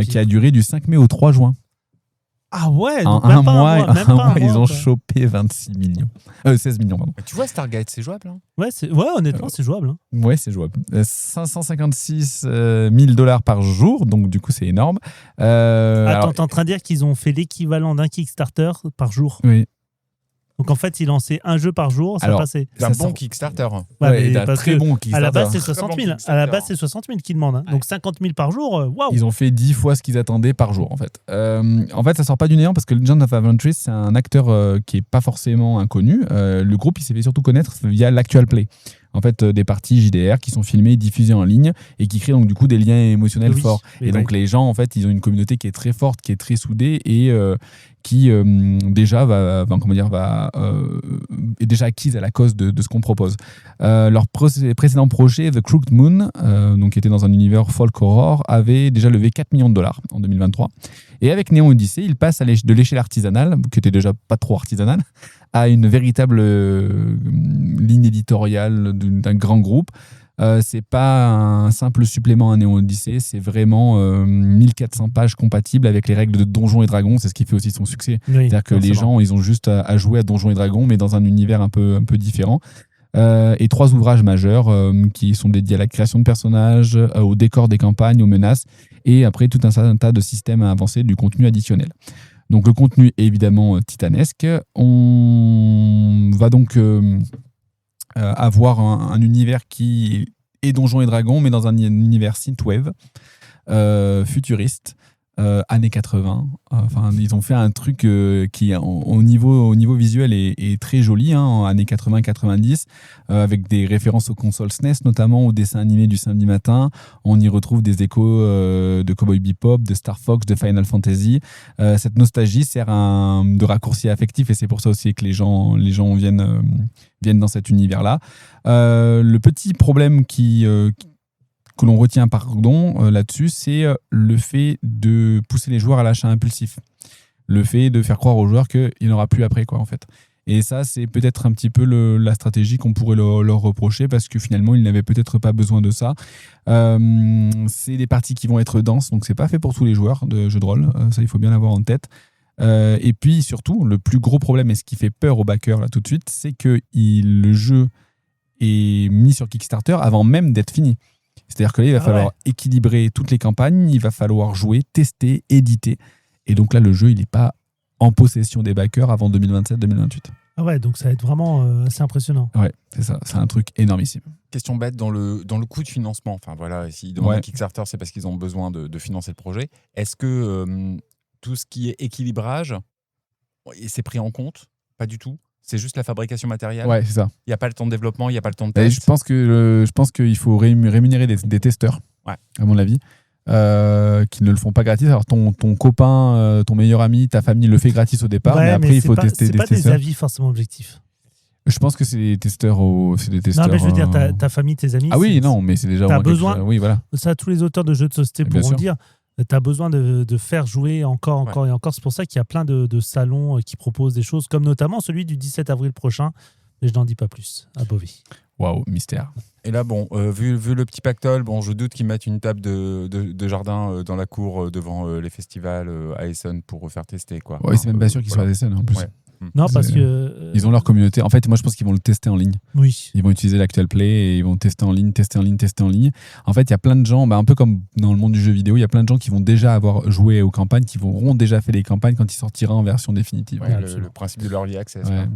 qui a duré du 5 mai au 3 juin. Ah ouais, en un mois, ils ont chopé 16 millions. Pardon. Tu vois, Stargate, c'est jouable. Hein. Ouais, honnêtement, c'est jouable. Hein. Ouais, c'est jouable. 556 000 $ par jour, donc du coup, c'est énorme. Attends, t'es en train de dire qu'ils ont fait l'équivalent d'un Kickstarter par jour? Oui. Donc en fait, il lançait un jeu par jour, ça passait. C'est un bon Kickstarter. Ouais, parce très bon Kickstarter. À la base, c'est 60 000. À la base, c'est 60 000 qu'ils demandent. Hein. Donc 50 000 par jour, waouh! Ils ont fait 10 fois ce qu'ils attendaient par jour, en fait. En fait, ça sort pas du néant parce que Legend of Aventress, c'est un acteur qui est pas forcément inconnu. Le groupe, il s'est fait surtout connaître via l'Actual Play. En fait, des parties JDR qui sont filmées et diffusées en ligne et qui créent donc du coup des liens émotionnels forts. Et donc les gens, en fait, ils ont une communauté qui est très forte, qui est très soudée et qui déjà est déjà acquise à la cause de ce qu'on propose. Leur précédent projet, The Crooked Moon, donc qui était dans un univers folk horror, avait déjà levé 4 millions de $ en 2023. Et avec Néon Odyssey, il passe de l'échelle artisanale, qui était déjà pas trop artisanale, à une véritable ligne éditoriale d'un grand groupe. C'est pas un simple supplément à Néon Odyssey, c'est vraiment 1400 pages compatibles avec les règles de Donjons et Dragons. C'est ce qui fait aussi son succès. Oui, c'est-à-dire que les gens, ils ont juste à jouer à Donjons et Dragons, mais dans un univers un peu différent. Et 3 ouvrages majeurs qui sont dédiés à la création de personnages, au décor des campagnes, aux menaces, et après tout un tas de systèmes à avancer, du contenu additionnel. Donc le contenu est évidemment titanesque. On va donc avoir un univers qui est Donjons et Dragons, mais dans un univers synthwave, futuriste, années 80. Enfin, ils ont fait un truc qui, au niveau visuel, est très joli, hein, en années 80-90, avec des références aux consoles SNES, notamment aux dessins animés du samedi matin. On y retrouve des échos de Cowboy Bebop, de Star Fox, de Final Fantasy. Cette nostalgie sert de raccourci affectif, et c'est pour ça aussi que les gens viennent dans cet univers-là. Le petit problème que l'on retient là-dessus, c'est le fait de pousser les joueurs à l'achat impulsif. Le fait de faire croire aux joueurs qu'il n'y en aura plus après, quoi, en fait. Et ça, c'est peut-être un petit peu la stratégie qu'on pourrait leur reprocher, parce que finalement, ils n'avaient peut-être pas besoin de ça. C'est des parties qui vont être denses, donc c'est pas fait pour tous les joueurs de jeux de rôle. Ça, il faut bien l'avoir en tête. Et puis surtout, le plus gros problème, et ce qui fait peur aux backers là tout de suite, c'est que le jeu est mis sur Kickstarter avant même d'être fini. C'est-à-dire que là, il va falloir équilibrer toutes les campagnes, il va falloir jouer, tester, éditer. Et donc là, le jeu, il n'est pas en possession des backers avant 2027-2028. Ah ouais, donc ça va être vraiment assez impressionnant. Ouais, c'est ça. C'est un truc énormissime. Question bête, dans le coût de financement, enfin voilà, s'ils demandent un Kickstarter, c'est parce qu'ils ont besoin de financer le projet. Est-ce que tout ce qui est équilibrage, c'est pris en compte? Pas du tout. C'est juste la fabrication matérielle. Ouais, c'est ça. Il n'y a pas le temps de développement, il n'y a pas le temps de test. Je pense qu'il faut rémunérer des testeurs, à mon avis, qui ne le font pas gratis. Alors ton copain, ton meilleur ami, ta famille le fait gratis au départ, mais après il faut tester des testeurs. C'est pas des avis forcément objectifs. Je pense que c'est des testeurs. Non, mais je veux dire, ta famille, tes amis. Ah oui, non, mais c'est déjà. T'as besoin. Oui, voilà. Ça, tous les auteurs de jeux de société pourront le dire. Tu as besoin de faire jouer encore et encore. C'est pour ça qu'il y a plein de salons qui proposent des choses, comme notamment celui du 17 avril prochain. Mais je n'en dis pas plus, à Beauvais. Waouh, mystère. Et là, bon, vu le petit pactole, bon, je doute qu'ils mettent une table de jardin dans la cour devant les festivals à Essen pour faire tester, quoi. Ouais, c'est même pas sûr qu'ils soient à Essen en plus. Ouais. Non, parce que. Ils ont leur communauté. En fait, moi, je pense qu'ils vont le tester en ligne. Oui. Ils vont utiliser l'Actual Play et ils vont tester en ligne. En fait, il y a plein de gens, un peu comme dans le monde du jeu vidéo, il y a plein de gens qui vont déjà avoir joué aux campagnes, qui auront déjà fait les campagnes quand il sortira en version définitive. Ouais, le principe de l'early access. Ouais.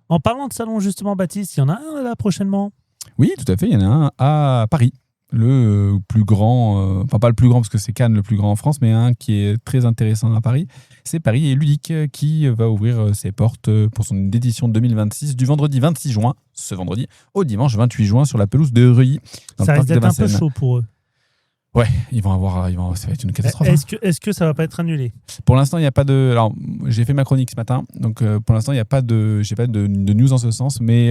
En parlant de salon, justement, Baptiste, il y en a un là prochainement. Oui, tout à fait. Il y en a un à Paris. Le plus grand, enfin pas le plus grand parce que c'est Cannes le plus grand en France, mais un qui est très intéressant à Paris, c'est Paris et Ludique qui va ouvrir ses portes pour son édition 2026 du vendredi 26 juin, ce vendredi, au dimanche 28 juin sur la pelouse de Reuilly. Ça risque d'être un peu chaud pour eux. Ouais, ça va être une catastrophe. Est-ce que ça va pas être annulé? Pour l'instant, il n'y a pas de. Alors, j'ai fait ma chronique ce matin, donc pour l'instant, il n'y a pas de. J'ai pas de news en ce sens, mais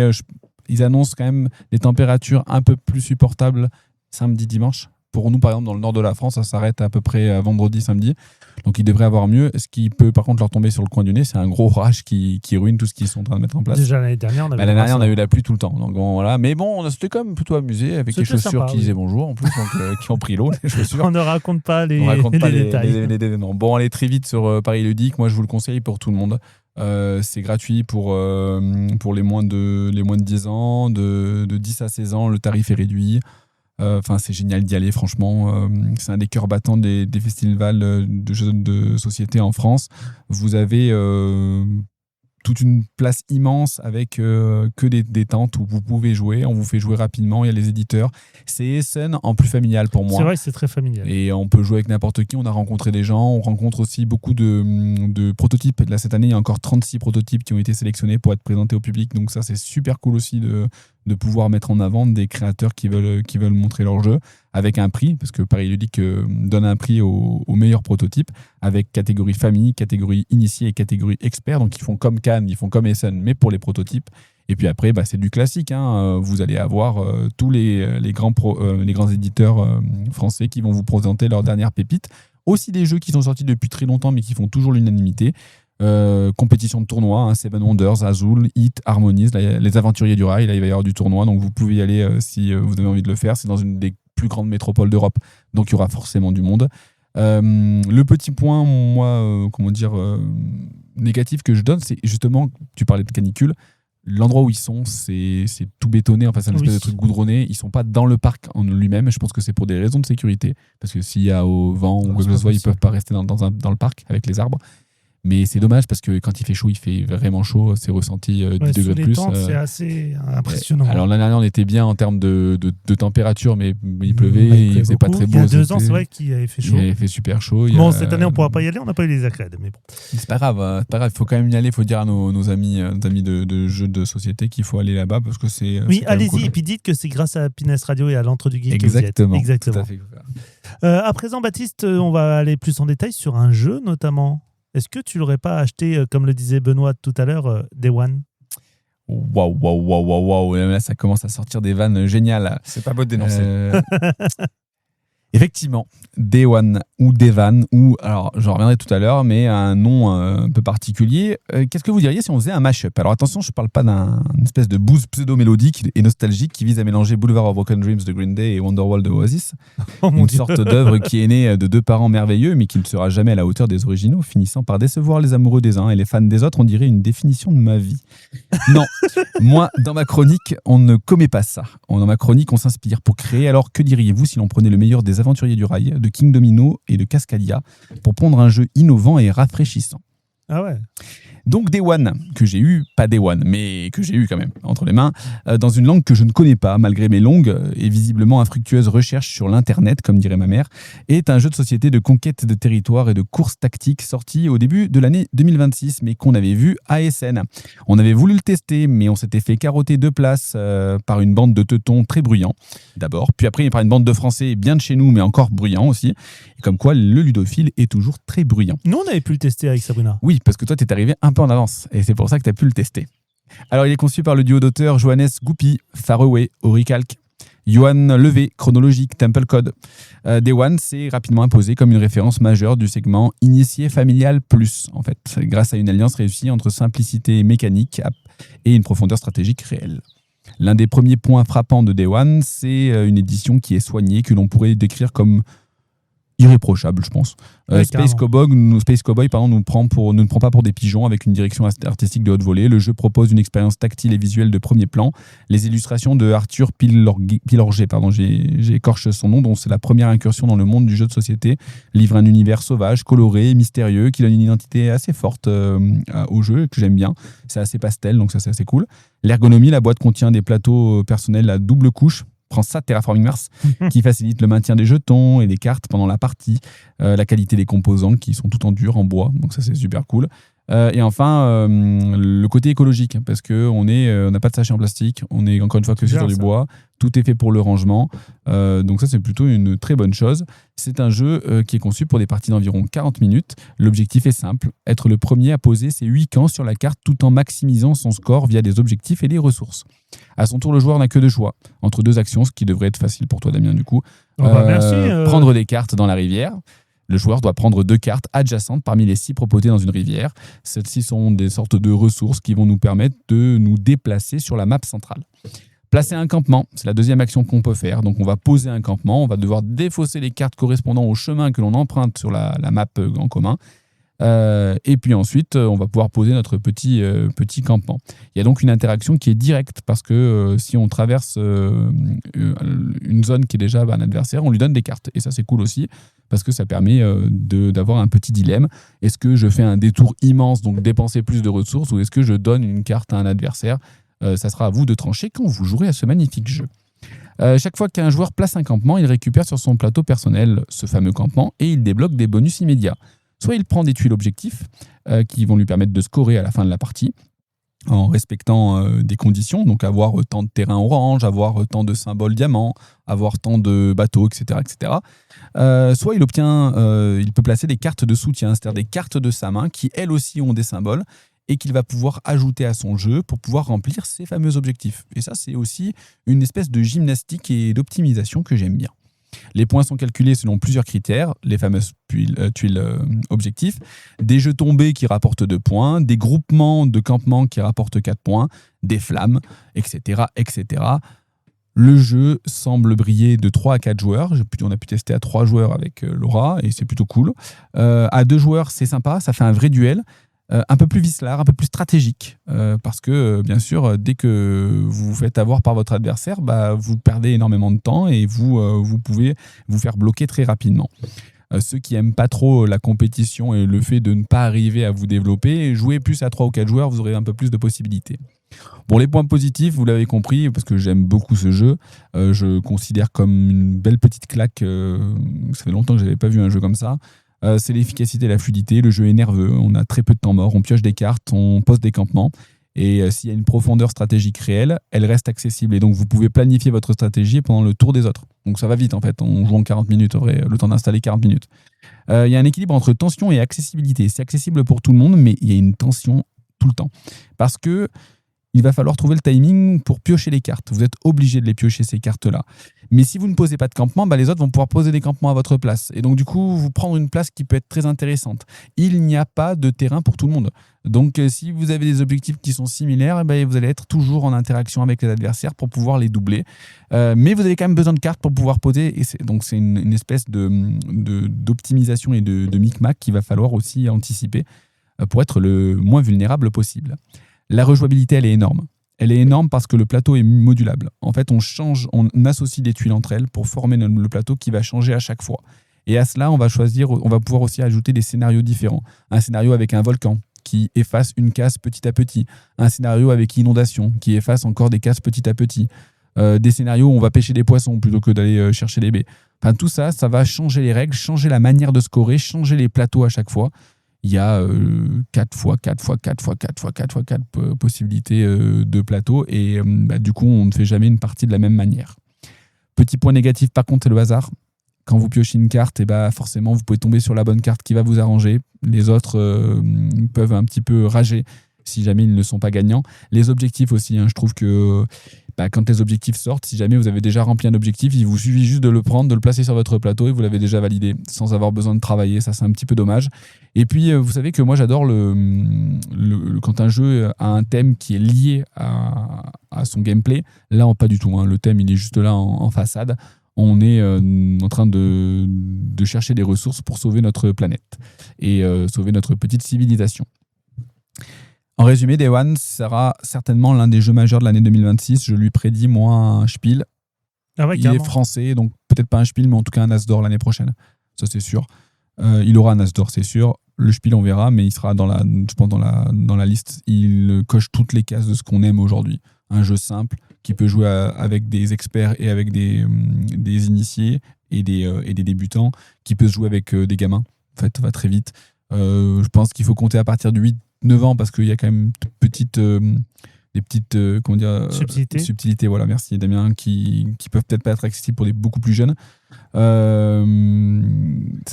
ils annoncent quand même des températures un peu plus supportables samedi, dimanche. Pour nous, par exemple, dans le nord de la France, ça s'arrête à peu près vendredi, samedi. Donc, ils devraient avoir mieux. Ce qui peut, par contre, leur tomber sur le coin du nez, c'est un gros orage qui ruine tout ce qu'ils sont en train de mettre en place. Déjà, l'année dernière, on a eu la pluie tout le temps. Donc, bon, voilà. Mais bon, on s'était quand même plutôt amusé avec les chaussures sympa, qui disaient bonjour, en plus, donc, qui ont pris l'eau, les chaussures. On ne raconte pas les détails. Non. Bon, allez très vite sur Paris Ludique. Moi, je vous le conseille pour tout le monde. C'est gratuit pour les moins de 10 ans. De 10 à 16 ans, le tarif est réduit. Enfin, c'est génial d'y aller, franchement. C'est un des cœurs battants des festivals de jeux de société en France. Vous avez toute une place immense avec que des tentes où vous pouvez jouer. On vous fait jouer rapidement. Il y a les éditeurs. C'est Essen en plus familial pour moi. C'est vrai que c'est très familial. Et on peut jouer avec n'importe qui. On a rencontré des gens. On rencontre aussi beaucoup de prototypes. Là, cette année, il y a encore 36 prototypes qui ont été sélectionnés pour être présentés au public. Donc ça, c'est super cool aussi de pouvoir mettre en avant des créateurs qui veulent montrer leur jeu avec un prix, parce que Paris Ludique donne un prix aux meilleurs prototypes, avec catégorie famille, catégorie initié et catégorie expert. Donc ils font comme Cannes, ils font comme Essen, mais pour les prototypes. Et puis après, c'est du classique. Vous allez avoir tous les grands éditeurs français qui vont vous présenter leurs dernières pépites. Aussi des jeux qui sont sortis depuis très longtemps, mais qui font toujours l'unanimité. Compétition de tournoi, Seven Wonders, Azul, Hit, Harmonies, les aventuriers du rail, là il va y avoir du tournoi, donc vous pouvez y aller si vous avez envie de le faire. C'est dans une des plus grandes métropoles d'Europe, donc il y aura forcément du monde. Le petit point, moi, négatif que je donne, c'est justement, tu parlais de canicule, l'endroit où ils sont, c'est tout bétonné, enfin c'est un espèce de truc goudronné. Ils sont pas dans le parc en lui-même. Je pense que c'est pour des raisons de sécurité, parce que s'il y a au vent ou quoi que ce soit, ils peuvent pas rester dans le parc avec les arbres. Mais c'est dommage parce que quand il fait chaud, il fait vraiment chaud. C'est ressenti 10 degrés sous de les plus. tentes, c'est assez impressionnant. Alors l'année dernière, on était bien en termes de température, mais il pleuvait, il faisait pas très beau. Il y a 2 ans, c'est vrai qu'il avait fait chaud. Il avait fait super chaud. Bon, cette année, on ne pourra pas y aller, on n'a pas eu les accrèdes. Mais bon. C'est pas grave, il faut quand même y aller. Il faut dire à nos amis de jeux de société qu'il faut aller là-bas parce que c'est. Oui, c'est quand même allez-y, cool. et puis dites que c'est grâce à Piness Radio et à l'Entre du Geek Exactement. que vous y êtes. Exactement. Tout à fait. À présent, Baptiste, on va aller plus en détail sur un jeu notamment. Est-ce que tu l'aurais pas acheté, comme le disait Benoît tout à l'heure, Day One? Waouh. Là, ça commence à sortir des vannes géniales. C'est pas beau de dénoncer. Effectivement, Day One ou Devan, ou, alors j'en reviendrai tout à l'heure, mais un nom un peu particulier. Qu'est-ce que vous diriez si on faisait un mash-up? Alors attention, je ne parle pas d'une espèce de blues pseudo-mélodique et nostalgique qui vise à mélanger Boulevard of Broken Dreams de Green Day et Wonderwall de Oasis. Une sorte d'œuvre qui est née de 2 parents merveilleux, mais qui ne sera jamais à la hauteur des originaux, finissant par décevoir les amoureux des uns et les fans des autres. On dirait une définition de ma vie. Non, moi, dans ma chronique, on ne commet pas ça. Dans ma chronique, on s'inspire pour créer. Alors, que diriez-vous si l'on prenait le meilleur des aventuriers du rail, de King Domino et de Cascadia pour pondre un jeu innovant et rafraîchissant? Ah ouais. Donc Day One, que j'ai eu, pas Day One, mais que j'ai eu quand même entre les mains, dans une langue que je ne connais pas, malgré mes longues et visiblement infructueuses recherches sur l'internet, comme dirait ma mère, est un jeu de société de conquête de territoire et de course tactique sorti au début de l'année 2026, mais qu'on avait vu à Essen. On avait voulu le tester, mais on s'était fait carotter 2 places par une bande de teutons très bruyants, d'abord, puis après par une bande de Français bien de chez nous, mais encore bruyants aussi, et comme quoi le ludophile est toujours très bruyant. Nous, on avait pu le tester avec Sabrina. Oui, parce que toi, tu es arrivé un peu en avance, et c'est pour ça que tu as pu le tester. Alors, il est conçu par le duo d'auteurs Johannes Goupy, Faraway, Auricalc, Johan Levé, Chronologique, Temple Code. Day One s'est rapidement imposé comme une référence majeure du segment initié familial plus, en fait, grâce à une alliance réussie entre simplicité mécanique et une profondeur stratégique réelle. L'un des premiers points frappants de Day One, c'est une édition qui est soignée, que l'on pourrait décrire comme irréprochable, je pense. Space Cowboy ne nous prend pas pour des pigeons avec une direction artistique de haute volée. Le jeu propose une expérience tactile et visuelle de premier plan. Les illustrations de Arthur Pilorget, j'écorche son nom, dont c'est la première incursion dans le monde du jeu de société, livrent un univers sauvage, coloré, mystérieux, qui donne une identité assez forte au jeu, que j'aime bien. C'est assez pastel, donc ça c'est assez cool. L'ergonomie, la boîte contient des plateaux personnels à double couche. Prends ça, Terraforming Mars, qui facilite le maintien des jetons et des cartes pendant la partie, la qualité des composants qui sont tout en dur, en bois, donc ça c'est super cool. Et enfin, le côté écologique, parce qu'on n'a pas de sachet en plastique, on est encore une fois que sur du bois, tout est fait pour le rangement, donc ça c'est plutôt une très bonne chose. C'est un jeu qui est conçu pour des parties d'environ 40 minutes. L'objectif est simple, être le premier à poser ses 8 camps sur la carte tout en maximisant son score via des objectifs et des ressources. À son tour, le joueur n'a que 2 choix, entre 2 actions, ce qui devrait être facile pour toi Damien du coup. Merci. Prendre des cartes dans la rivière. Le joueur doit prendre 2 cartes adjacentes parmi les 6 proposées dans une rivière. Celles-ci sont des sortes de ressources qui vont nous permettre de nous déplacer sur la map centrale. Placer un campement, c'est la deuxième action qu'on peut faire. Donc on va poser un campement, on va devoir défausser les cartes correspondant au chemin que l'on emprunte sur la map en commun. Et puis ensuite, on va pouvoir poser notre petit campement. Il y a donc une interaction qui est directe parce que si on traverse une zone qui est déjà un adversaire, on lui donne des cartes. Et ça, c'est cool aussi parce que ça permet d'avoir un petit dilemme. Est-ce que je fais un détour immense, donc dépenser plus de ressources, ou est-ce que je donne une carte à un adversaire? Ça sera à vous de trancher quand vous jouerez à ce magnifique jeu. Chaque fois qu'un joueur place un campement, il récupère sur son plateau personnel ce fameux campement et il débloque des bonus immédiats. Soit il prend des tuiles objectifs qui vont lui permettre de scorer à la fin de la partie en respectant des conditions, donc avoir tant de terrain orange, avoir tant de symboles diamants, avoir tant de bateaux, etc. etc. Soit il peut placer des cartes de soutien, c'est-à-dire des cartes de sa main qui elles aussi ont des symboles et qu'il va pouvoir ajouter à son jeu pour pouvoir remplir ses fameux objectifs. Et ça, c'est aussi une espèce de gymnastique et d'optimisation que j'aime bien. Les points sont calculés selon plusieurs critères, les fameuses tuiles objectifs, des jeux tombés qui rapportent 2 points, des groupements de campements qui rapportent 4 points, des flammes, etc. etc. Le jeu semble briller de 3 à 4 joueurs. On a pu tester à 3 joueurs avec Laura et c'est plutôt cool. À 2 joueurs, c'est sympa, ça fait un vrai duel. Un peu plus vicelard, un peu plus stratégique, parce que bien sûr, dès que vous vous faites avoir par votre adversaire, vous perdez énormément de temps et vous pouvez vous faire bloquer très rapidement. Ceux qui aiment pas trop la compétition et le fait de ne pas arriver à vous développer, jouez plus à 3 ou 4 joueurs, vous aurez un peu plus de possibilités. Bon, les points positifs, vous l'avez compris, parce que j'aime beaucoup ce jeu. Je considère comme une belle petite claque. Ça fait longtemps que je n'avais pas vu un jeu comme ça. C'est l'efficacité et la fluidité. Le jeu est nerveux, on a très peu de temps mort, on pioche des cartes, on pose des campements. Et s'il y a une profondeur stratégique réelle, elle reste accessible. Et donc, vous pouvez planifier votre stratégie pendant le tour des autres. Donc, ça va vite, en fait. On joue en 40 minutes, en vrai, le temps d'installer 40 minutes. Il y a un équilibre entre tension et accessibilité. C'est accessible pour tout le monde, mais il y a une tension tout le temps. Parce que il va falloir trouver le timing pour piocher les cartes. Vous êtes obligé de les piocher, ces cartes-là. Mais si vous ne posez pas de campement, les autres vont pouvoir poser des campements à votre place. Et donc, du coup, vous prendre une place qui peut être très intéressante. Il n'y a pas de terrain pour tout le monde. Donc, si vous avez des objectifs qui sont similaires, vous allez être toujours en interaction avec les adversaires pour pouvoir les doubler. Mais vous avez quand même besoin de cartes pour pouvoir poser. Et donc, c'est une espèce d'optimisation et de micmac qu'il va falloir aussi anticiper pour être le moins vulnérable possible. La rejouabilité, elle est énorme. Elle est énorme parce que le plateau est modulable. En fait, on associe des tuiles entre elles pour former le plateau qui va changer à chaque fois. Et à cela, on va pouvoir aussi ajouter des scénarios différents. Un scénario avec un volcan qui efface une case petit à petit. Un scénario avec inondation qui efface encore des cases petit à petit. Des scénarios où on va pêcher des poissons plutôt que d'aller chercher des baies. Enfin, tout ça, ça va changer les règles, changer la manière de scorer, changer les plateaux à chaque fois. Il y a 4 fois 4 possibilités de plateaux et du coup, on ne fait jamais une partie de la même manière. Petit point négatif, par contre, c'est le hasard. Quand vous piochez une carte, forcément, vous pouvez tomber sur la bonne carte qui va vous arranger. Les autres peuvent un petit peu rager si jamais ils ne sont pas gagnants. Les objectifs aussi, je trouve que quand les objectifs sortent, si jamais vous avez déjà rempli un objectif, il vous suffit juste de le prendre, de le placer sur votre plateau et vous l'avez déjà validé sans avoir besoin de travailler. Ça, c'est un petit peu dommage. Et puis, vous savez que moi, j'adore quand un jeu a un thème qui est lié à son gameplay. Là, pas du tout. Le thème, il est juste là en façade. On est en train de chercher des ressources pour sauver notre planète et sauver notre petite civilisation. En résumé, Day One sera certainement l'un des jeux majeurs de l'année 2026. Je lui prédis, moi, un Spiel. Ah ouais, il est français, donc peut-être pas un Spiel, mais en tout cas un As d'or l'année prochaine. Ça, c'est sûr. Il aura un As d'or, c'est sûr. Le Spiel, on verra, mais il sera dans la liste. Il coche toutes les cases de ce qu'on aime aujourd'hui. Un jeu simple qui peut jouer avec des experts et avec des initiés et des débutants, qui peut se jouer avec des gamins. En fait, ça va très vite. Je pense qu'il faut compter à partir de 8-9 ans parce qu'il y a quand même des petites subtilités. Voilà, merci Damien, qui peuvent peut-être pas être accessibles pour des beaucoup plus jeunes. Ça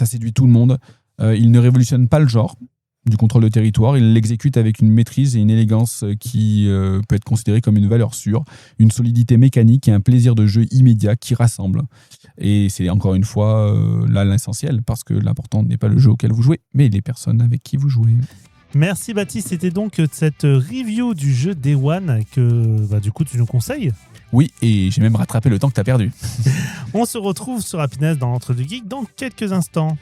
séduit tout le monde. Il ne révolutionne pas le genre du contrôle de territoire, il l'exécute avec une maîtrise et une élégance qui peut être considérée comme une valeur sûre, une solidité mécanique et un plaisir de jeu immédiat qui rassemble. Et c'est encore une fois là l'essentiel, parce que l'important n'est pas le jeu auquel vous jouez, mais les personnes avec qui vous jouez. Merci Baptiste, c'était donc cette review du jeu Day One que du coup tu nous conseilles. Oui, et j'ai même rattrapé le temps que tu as perdu. On se retrouve sur Happiness dans l'Entre deux Geeks dans quelques instants.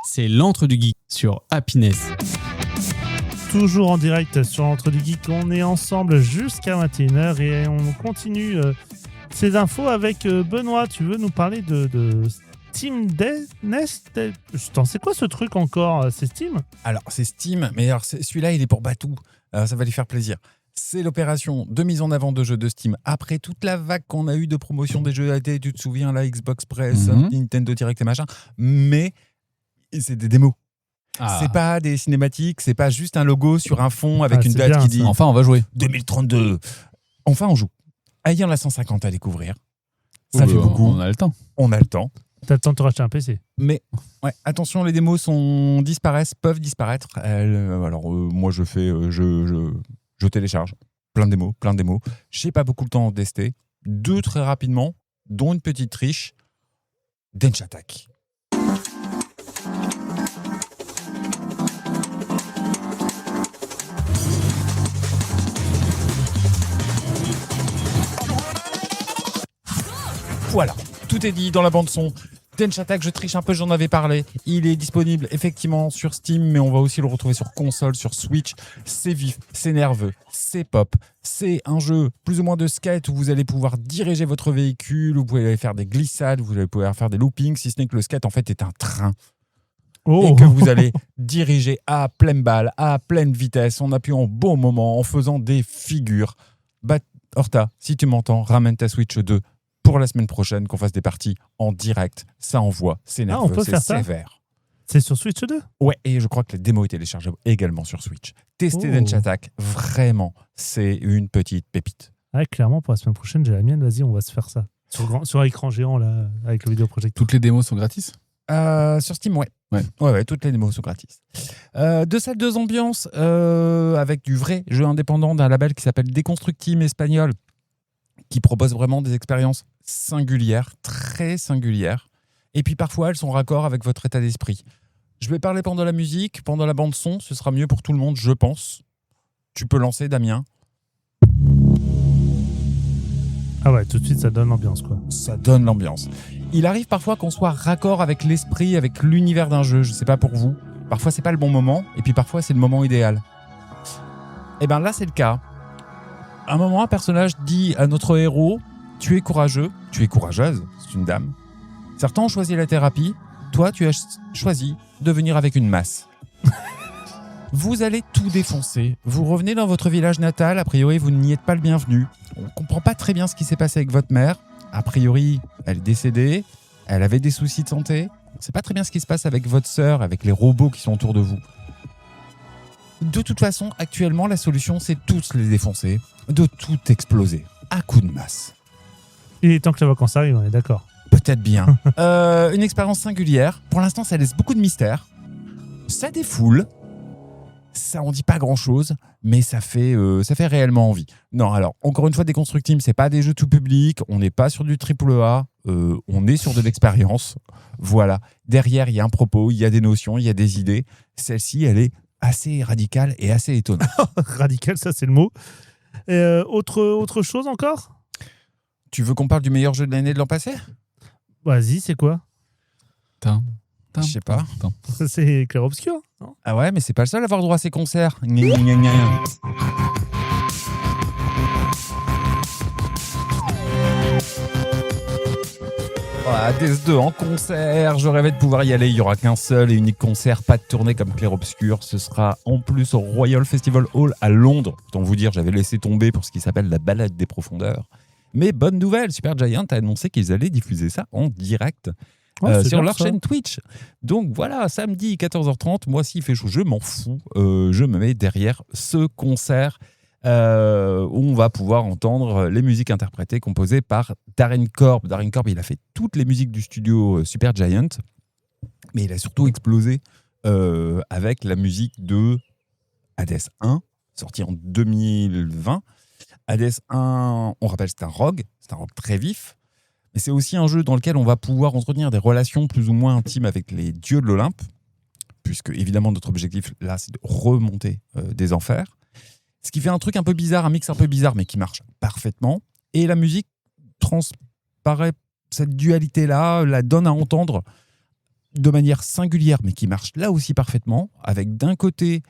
C'est l'Entre du Geek sur Happiness. Toujours en direct sur l'Entre du Geek, on est ensemble jusqu'à 21h et on continue ces infos avec Benoît. Tu veux nous parler de Steam Nest? C'est quoi ce truc encore? C'est Steam? Alors, c'est Steam, mais alors celui-là, il est pour Batou. Ça va lui faire plaisir. C'est l'opération de mise en avant de jeux de Steam. Après toute la vague qu'on a eue de promotion des jeux AD, tu te souviens, la Xbox Press, Nintendo Direct et machin, mais c'est des démos. C'est pas des cinématiques, c'est pas juste un logo sur un fond avec une date qui dit enfin on va jouer 2032. Enfin on joue. Ayant la 150 à découvrir, ça fait beaucoup. On a le temps. T'as le temps de te racheter un PC. Mais attention, les démos peuvent disparaître. Moi je fais, je télécharge plein de démos. J'ai pas beaucoup le temps de tester. 2 très rapidement, dont une petite triche. Dench Attack. Voilà, tout est dit dans la bande son. Densha Attack, je triche un peu, j'en avais parlé. Il est disponible effectivement sur Steam, mais on va aussi le retrouver sur console, sur Switch. C'est vif, c'est nerveux, c'est pop. C'est un jeu plus ou moins de skate où vous allez pouvoir diriger votre véhicule, vous pouvez aller faire des glissades, vous allez pouvoir faire des loopings, si ce n'est que le skate en fait est un train. Et que vous allez diriger à pleine balle, à pleine vitesse, en appuyant au bon moment, en faisant des figures. Horta, si tu m'entends, ramène ta Switch 2 pour la semaine prochaine, qu'on fasse des parties en direct. Ça envoie, c'est nerveux, on peut c'est faire ça sévère. C'est sur Switch 2 ? Ouais, et je crois que les démos est téléchargeable également sur Switch. Testez Densha Attack, vraiment, c'est une petite pépite. Ouais, clairement, pour la semaine prochaine, j'ai la mienne. Vas-y, on va se faire ça. Sur écran géant, là, avec le vidéoprojecteur. Toutes les démos sont gratis ? Sur Steam, ouais, toutes les démos sont gratis. Deux salles, deux ambiances, avec du vrai jeu indépendant d'un label qui s'appelle Deconstructim espagnol, qui propose vraiment des expériences singulières, très singulières. Et puis parfois, elles sont raccord avec votre état d'esprit. Je vais parler pendant la musique, pendant la bande-son, ce sera mieux pour tout le monde, je pense. Tu peux lancer, Damien. Ah ouais, tout de suite, ça donne l'ambiance, quoi. Ça donne l'ambiance. Il arrive parfois qu'on soit raccord avec l'esprit, avec l'univers d'un jeu. Je sais pas pour vous. Parfois, c'est pas le bon moment, et puis parfois, c'est le moment idéal. Et bien là, c'est le cas. À un moment, un personnage dit à notre héros « Tu es courageux, tu es courageuse, c'est une dame. Certains ont choisi la thérapie, toi, tu as choisi de venir avec une masse. » Vous allez tout défoncer. Vous revenez dans votre village natal, a priori, vous n'y êtes pas le bienvenu. On ne comprend pas très bien ce qui s'est passé avec votre mère. A priori, elle est décédée, elle avait des soucis de santé. On ne sait pas très bien ce qui se passe avec votre sœur, avec les robots qui sont autour de vous. De toute façon, actuellement, la solution, c'est tous les défoncer, de tout exploser, à coups de masse. Il est temps que les vacances arrivent, on est d'accord. Peut-être bien. Une expérience singulière. Pour l'instant, ça laisse beaucoup de mystère. Ça défoule. Ça en dit pas grand-chose, mais ça fait réellement envie. Non, alors, encore une fois, Deconstructim, c'est pas des jeux tout public, on n'est pas sur du AAA, on est sur de l'expérience. Voilà. Derrière, il y a un propos, il y a des notions, il y a des idées. Celle-ci, elle est assez radicale et assez étonnante. Radical, ça, c'est le mot. Autre chose encore ? Tu veux qu'on parle du meilleur jeu de l'année de l'an passé ? Vas-y, c'est quoi ? Je sais pas. C'est Clair Obscur, non ? Ah ouais, mais c'est pas le seul à avoir droit à ces concerts. Hades 2 en concert, je rêvais de pouvoir y aller, il n'y aura qu'un seul et unique concert, pas de tournée comme Clair Obscur, ce sera en plus au Royal Festival Hall à Londres. Autant vous dire, j'avais laissé tomber pour ce qui s'appelle la balade des profondeurs. Mais bonne nouvelle, Supergiant a annoncé qu'ils allaient diffuser ça en direct. Sur leur chaîne Twitch. Donc voilà, samedi 14h30, moi s'il fait chaud, je m'en fous. Je me mets derrière ce concert où on va pouvoir entendre les musiques interprétées composées par Darren Korb. Darren Korb, il a fait toutes les musiques du studio Supergiant, mais il a surtout explosé avec la musique de Hades 1, sorti en 2020. Hades 1, on rappelle, c'est un rogue très vif. Mais c'est aussi un jeu dans lequel on va pouvoir entretenir des relations plus ou moins intimes avec les dieux de l'Olympe, puisque évidemment notre objectif là c'est de remonter des enfers. Ce qui fait un truc un peu bizarre, un mix un peu bizarre, mais qui marche parfaitement. Et la musique transparaît, cette dualité-là, la donne à entendre de manière singulière, mais qui marche là aussi parfaitement, avec d'un côté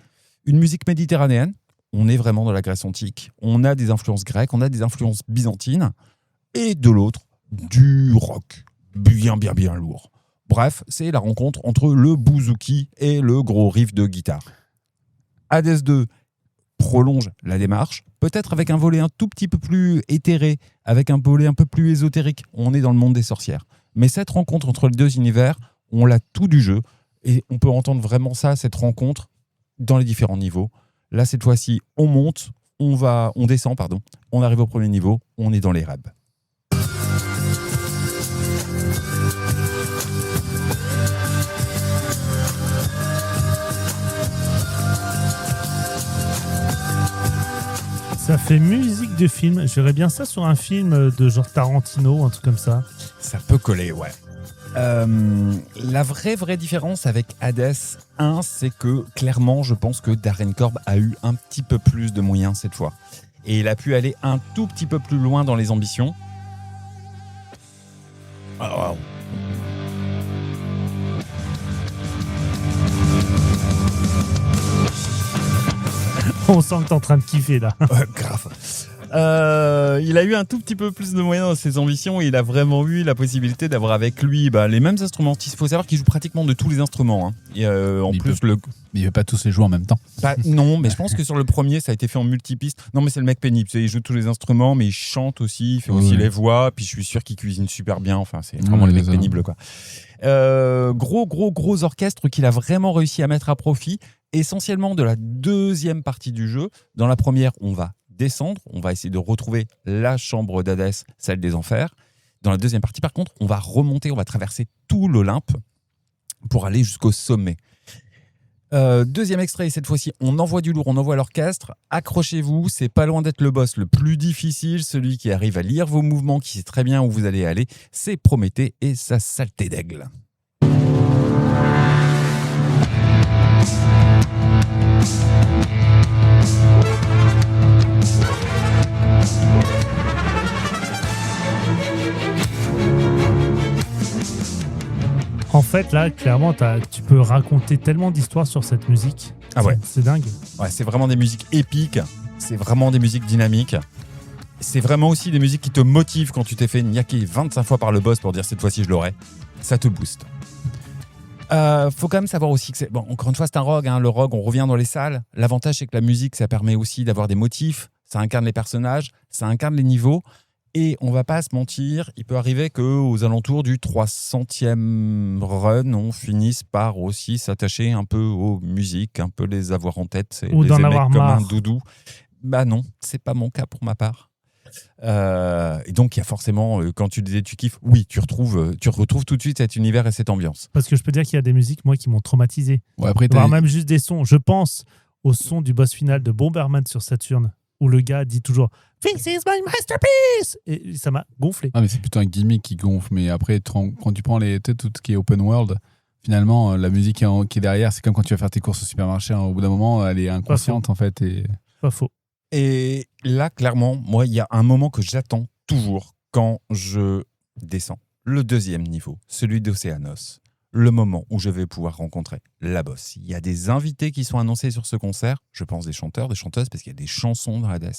une musique méditerranéenne, on est vraiment dans la Grèce antique, on a des influences grecques, on a des influences byzantines, et de l'autre, du rock, bien lourd. Bref, c'est la rencontre entre le bouzouki et le gros riff de guitare. Hades 2 prolonge la démarche, peut-être avec un volet un tout petit peu plus éthéré, avec un volet un peu plus ésotérique. On est dans le monde des sorcières. Mais cette rencontre entre les deux univers, on l'a tout du jeu, et on peut entendre vraiment ça, cette rencontre, dans les différents niveaux. Là, cette fois-ci, on monte, on descend, on arrive au premier niveau, on est dans les rêves. Ça fait musique de film. Je verrais bien ça sur un film de genre Tarantino, un truc comme ça. Ça peut coller, ouais. La vraie différence avec Hades 1, c'est que clairement, je pense que Darren Korb a eu un petit peu plus de moyens cette fois. Et il a pu aller un tout petit peu plus loin dans les ambitions. Alors, On sent que t'es en train de kiffer là. Grave. Il a eu un tout petit peu plus de moyens dans ses ambitions et il a vraiment eu la possibilité d'avoir avec lui les mêmes instrumentistes. Il faut savoir qu'il joue pratiquement de tous les instruments. Hein. Et, en plus, Mais il veut pas tous les jouer en même temps. non, mais je pense que sur le premier, ça a été fait en multipiste. Non, mais c'est le mec pénible. Tu sais, il joue tous les instruments, mais il chante aussi, il fait aussi les voix. Puis je suis sûr qu'il cuisine super bien. Enfin, c'est vraiment le mec pénible, quoi. Gros orchestre qu'il a vraiment réussi à mettre à profit, essentiellement de la deuxième partie du jeu. Dans la première, on va descendre, on va essayer de retrouver la chambre d'Hadès, celle des enfers. Dans la deuxième partie, par contre, on va remonter, on va traverser tout l'Olympe pour aller jusqu'au sommet. Deuxième extrait, cette fois-ci, on envoie du lourd, on envoie l'orchestre. Accrochez-vous, c'est pas loin d'être le boss le plus difficile, celui qui arrive à lire vos mouvements, qui sait très bien où vous allez aller. C'est Prométhée et sa saleté d'aigle. En fait, là, clairement, tu peux raconter tellement d'histoires sur cette musique. Ah ouais. C'est dingue. Ouais, c'est vraiment des musiques épiques, c'est vraiment des musiques dynamiques. C'est vraiment aussi des musiques qui te motivent quand tu t'es fait niaquer 25 fois par le boss pour dire cette fois-ci je l'aurai. Ça te booste. Faut quand même savoir aussi que c'est... Bon, encore une fois, c'est un rogue. Hein. Le rogue, on revient dans les salles. L'avantage, c'est que la musique, ça permet aussi d'avoir des motifs. Ça incarne les personnages, ça incarne les niveaux. Et on va pas se mentir, il peut arriver qu'aux alentours du 300e run, on finisse par aussi s'attacher un peu aux musiques, un peu les avoir en tête. C'est ou les d'en aimer avoir comme marre. un doudou. Bah non, c'est pas mon cas pour ma part. Et donc, il y a forcément, quand tu disais tu kiffes, oui, tu retrouves tout de suite cet univers et cette ambiance. Parce que je peux dire qu'il y a des musiques, moi, qui m'ont traumatisé. Ouais, après, Voire même juste des sons. Je pense au son du boss final de Bomberman sur Saturn, où le gars dit toujours « This is my masterpiece !» Et ça m'a gonflé. Ah, mais c'est plutôt un gimmick qui gonfle. Mais après, quand tu prends tout ce qui est open world, finalement, la musique qui est derrière, c'est comme quand tu vas faire tes courses au supermarché. Hein, au bout d'un moment, elle est inconsciente, en fait. Et... Pas faux. Et là, clairement, moi, il y a un moment que j'attends toujours quand je descends. Le deuxième niveau, celui d'Océanos. Le moment où je vais pouvoir rencontrer la boss. Il y a des invités qui sont annoncés sur ce concert. Je pense des chanteurs, des chanteuses, parce qu'il y a des chansons dans Hades.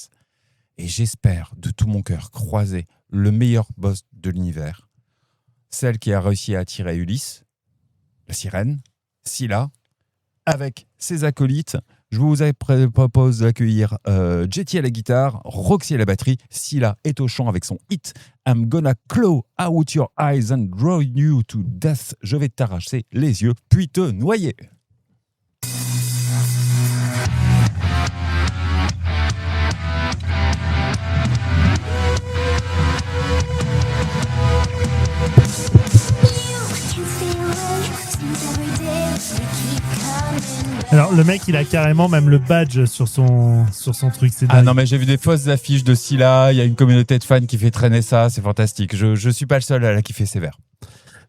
Et j'espère de tout mon cœur croiser le meilleur boss de l'univers. Celle qui a réussi à attirer Ulysse, la sirène, Scylla, avec ses acolytes. Je vous propose d'accueillir Jetty à la guitare, Roxy à la batterie, Scylla est au chant avec son hit I'm gonna claw out your eyes and draw you to death. Je vais t'arracher les yeux puis te noyer. Alors, le mec, il a carrément même le badge sur son truc. C'est Ah dingue. non, mais j'ai vu des fausses affiches de Scylla. Il y a une communauté de fans qui fait traîner ça. C'est fantastique. Je suis pas le seul à la kiffer sévère.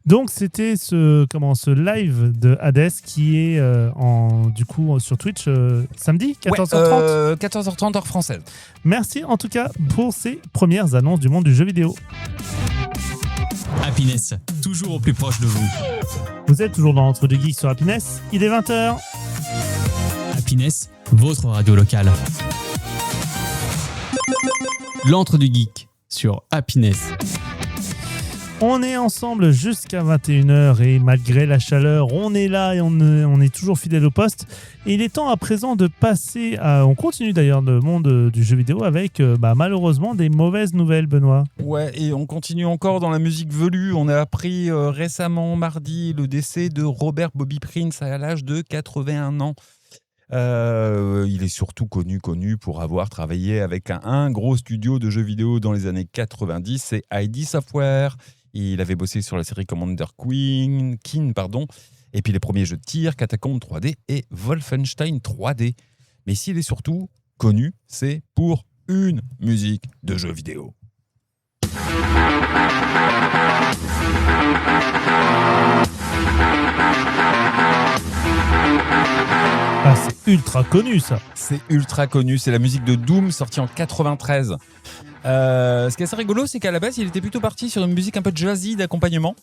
Donc, c'était ce live de Hades qui est du coup sur Twitch samedi, 14h30. 14h30 heure française. Merci en tout cas pour ces premières annonces du monde du jeu vidéo. Happiness, toujours au plus proche de vous. Vous êtes toujours dans l'Entre deux Geeks sur Happiness. Il est 20h. Happiness, votre radio locale. L'Entre du Geek sur Happiness. On est ensemble jusqu'à 21h et malgré la chaleur, on est là et on est toujours fidèle au poste. Et il est temps à présent de passer à... On continue d'ailleurs le monde du jeu vidéo avec malheureusement des mauvaises nouvelles, Benoît. Ouais, et on continue encore dans la musique velue. On a appris récemment, mardi, le décès de Robert Bobby Prince à l'âge de 81 ans. Il est surtout connu pour avoir travaillé avec un gros studio de jeux vidéo dans les années 90, c'est ID Software. Il avait bossé sur la série Commander Keen, et puis les premiers jeux de tir, Catacomb 3D et Wolfenstein 3D. Mais s'il est surtout connu, c'est pour une musique de jeux vidéo. Ah, c'est ultra connu ça. C'est ultra connu, c'est la musique de Doom sortie en 93. Ce qui est assez rigolo, c'est qu'à la base, il était plutôt parti sur une musique un peu jazzy d'accompagnement.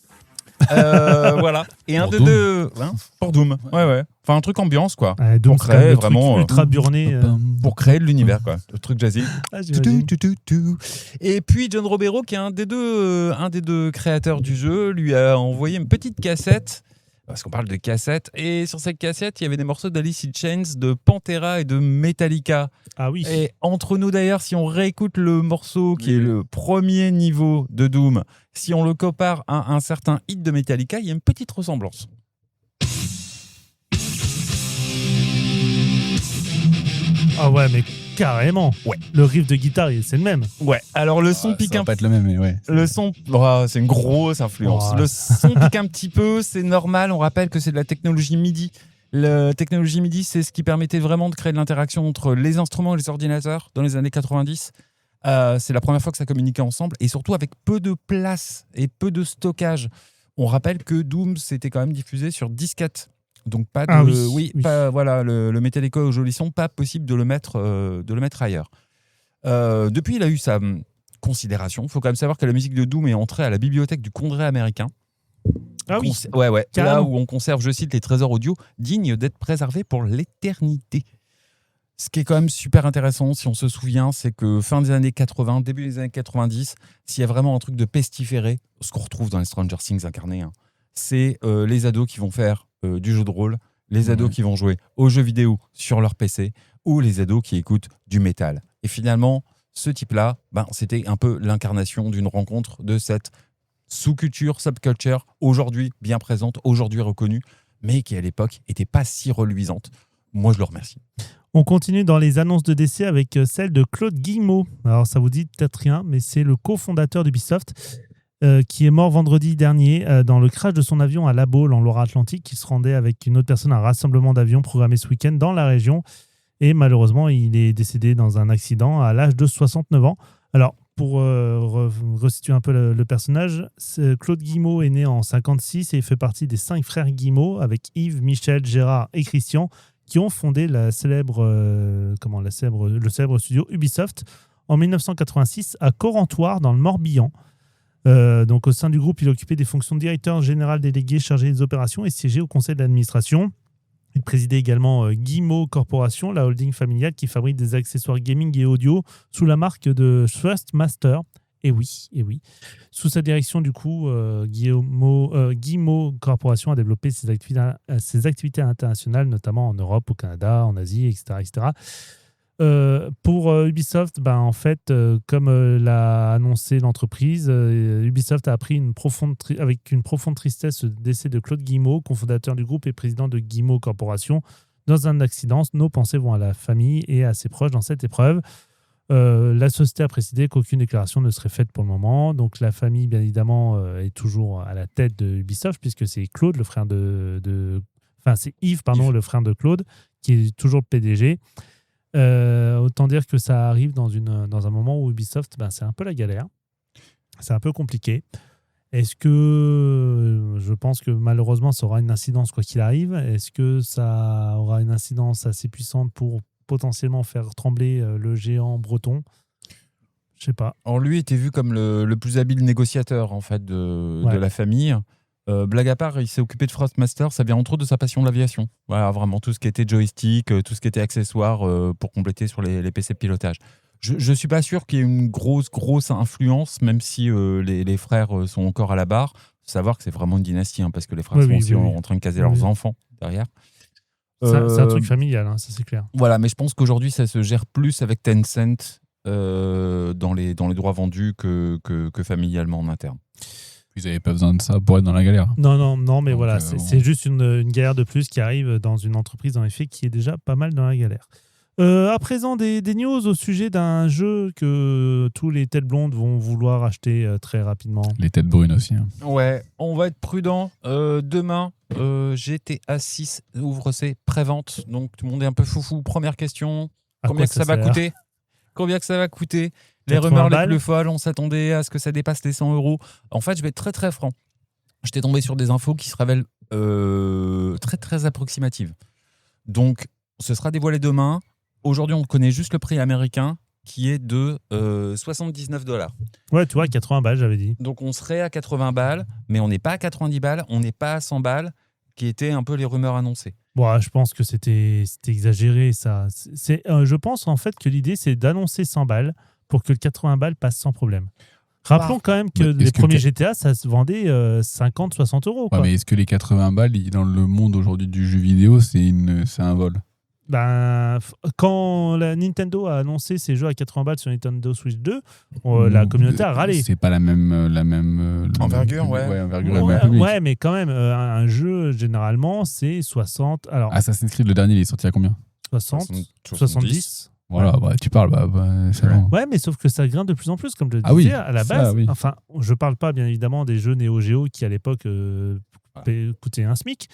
Voilà. Et un Pour de Doom. deux. Hein, pour Doom. Ouais. Enfin, un truc ambiance, quoi. Doom, Pour c'est quand même créer le truc vraiment. ultra burné. pour créer de l'univers, quoi. Le truc jazzy. Ah, j'imagine. Et puis John Romero, qui est un des deux créateurs du jeu, lui a envoyé une petite cassette, parce qu'on parle de cassette, et sur cette cassette, il y avait des morceaux d'Alice in Chains, de Pantera et de Metallica. Ah oui. Et entre nous d'ailleurs, si on réécoute le morceau qui est le premier niveau de Doom, si on le compare à un certain hit de Metallica, il y a une petite ressemblance. Ah ouais, mais carrément. Ouais. Le riff de guitare, c'est le même. Ouais, alors le son pique Ça va un pas être le même, mais ouais. Le son, c'est une grosse influence. Oh, Le son pique un petit peu, c'est normal. On rappelle que c'est de la technologie MIDI. La technologie MIDI, c'est ce qui permettait vraiment de créer de l'interaction entre les instruments et les ordinateurs dans les années 90. C'est la première fois que ça communiquait ensemble et surtout avec peu de place et peu de stockage. On rappelle que Doom, c'était quand même diffusé sur disquette. Donc pas de, oui. pas voilà le Metallica au joli son, pas possible de le mettre ailleurs. Depuis, il a eu sa considération. Il faut quand même savoir que la musique de Doom est entrée à la bibliothèque du Congrès américain. Ah oui. Ouais. Carrément. Là où on conserve, je cite, les trésors audio dignes d'être préservés pour l'éternité. Ce qui est quand même super intéressant, si on se souvient, c'est que fin des années 80, début des années 90, s'il y a vraiment un truc de pestiféré, ce qu'on retrouve dans les Stranger Things incarnés, c'est les ados qui vont faire du jeu de rôle, les ados qui vont jouer aux jeux vidéo sur leur PC, ou les ados qui écoutent du métal. Et finalement, ce type-là, c'était un peu l'incarnation d'une rencontre de cette sous-culture, subculture, aujourd'hui bien présente, aujourd'hui reconnue, mais qui à l'époque n'était pas si reluisante. Moi, je le remercie. On continue dans les annonces de décès avec celle de Claude Guillemot. Alors, ça vous dit peut-être rien, mais c'est le cofondateur d'Ubisoft qui est mort vendredi dernier dans le crash de son avion à La Baule, en Loire-Atlantique. Il se rendait avec une autre personne à un rassemblement d'avions programmé ce week-end dans la région. Et malheureusement, il est décédé dans un accident à l'âge de 69 ans. Alors, pour resituer un peu le personnage, Claude Guillemot est né en 1956 et il fait partie des 5 frères Guillemot avec Yves, Michel, Gérard et Christian qui ont fondé le célèbre studio Ubisoft en 1986 à Corentoir dans le Morbihan. Donc au sein du groupe, il occupait des fonctions de directeur général délégué chargé des opérations et siégeait au conseil d'administration. Il présidait également Guillemot Corporation, la holding familiale qui fabrique des accessoires gaming et audio sous la marque de Thrustmaster. Et oui. Sous sa direction, du coup, Guillemot Corporation a développé ses activités internationales, notamment en Europe, au Canada, en Asie, etc. Pour Ubisoft, en fait, comme l'a annoncé l'entreprise, Ubisoft a appris avec une profonde tristesse le décès de Claude Guillemot, cofondateur du groupe et président de Guillemot Corporation. Dans un accident, nos pensées vont à la famille et à ses proches dans cette épreuve. La société a précisé qu'aucune déclaration ne serait faite pour le moment. Donc la famille, bien évidemment, est toujours à la tête de Ubisoft, puisque c'est Claude, le frère c'est Yves, le frère de Claude, qui est toujours le PDG. Autant dire que ça arrive dans un moment où Ubisoft, c'est un peu la galère. C'est un peu compliqué. Est-ce que je pense que malheureusement ça aura une incidence quoi qu'il arrive? Est-ce que ça aura une incidence assez puissante pour potentiellement faire trembler le géant breton? Je sais pas. Alors lui était vu comme le plus habile négociateur en fait de la famille. Blague à part, il s'est occupé de Thrustmaster, ça vient entre autres de sa passion de l'aviation. Voilà, vraiment tout ce qui était joystick, tout ce qui était accessoire pour compléter sur les PC de pilotage. Je suis pas sûr qu'il y ait une grosse influence, même si les frères sont encore à la barre. Faut savoir que c'est vraiment une dynastie, parce que les frères sont aussi en train de caser leurs enfants derrière. C'est un truc familial, ça c'est clair. Voilà, mais je pense qu'aujourd'hui ça se gère plus avec Tencent dans les droits vendus que familialement en interne. Ils n'avaient pas besoin de ça pour être dans la galère. Non, mais donc, voilà, c'est juste une galère de plus qui arrive dans une entreprise, en effet, qui est déjà pas mal dans la galère. À présent, des news au sujet d'un jeu que tous les têtes blondes vont vouloir acheter très rapidement. Les têtes brunes aussi. Ouais, on va être prudent. Demain, GTA 6 ouvre ses préventes. Donc tout le monde est un peu foufou. Première question, combien que ça va coûter? Combien que ça va coûter? Les rumeurs les plus folles, on s'attendait à ce que ça dépasse les 100 €. En fait, je vais être très très franc. J'étais tombé sur des infos qui se révèlent très très approximatives. Donc, ce sera dévoilé demain. Aujourd'hui, on connaît juste le prix américain qui est de 79 $. Ouais, tu vois, 80 balles, j'avais dit. Donc, on serait à 80 balles, mais on n'est pas à 90 balles, on n'est pas à 100 balles. qui étaient un peu les rumeurs annoncées. Bon, je pense que c'était exagéré, ça. Je pense en fait que l'idée, c'est d'annoncer 100 balles pour que le 80 balles passe sans problème. Rappelons quand même que les premiers GTA, ça se vendait 50-60 euros. Ouais, mais est-ce que les 80 balles, dans le monde aujourd'hui du jeu vidéo, c'est un vol? Quand la Nintendo a annoncé ses jeux à 80 balles sur Nintendo Switch 2, la communauté a râlé. C'est pas la même envergure, ouais, mais quand même, un jeu, généralement, c'est 60. Alors, Assassin's Creed, le dernier, il est sorti à combien? 60, 70. Voilà, tu parles, c'est bon. Ouais, mais sauf que ça grimpe de plus en plus, comme je le disais, à la base. Enfin, je parle pas, bien évidemment, des jeux Neo Geo qui, à l'époque, coûtaient un SMIC.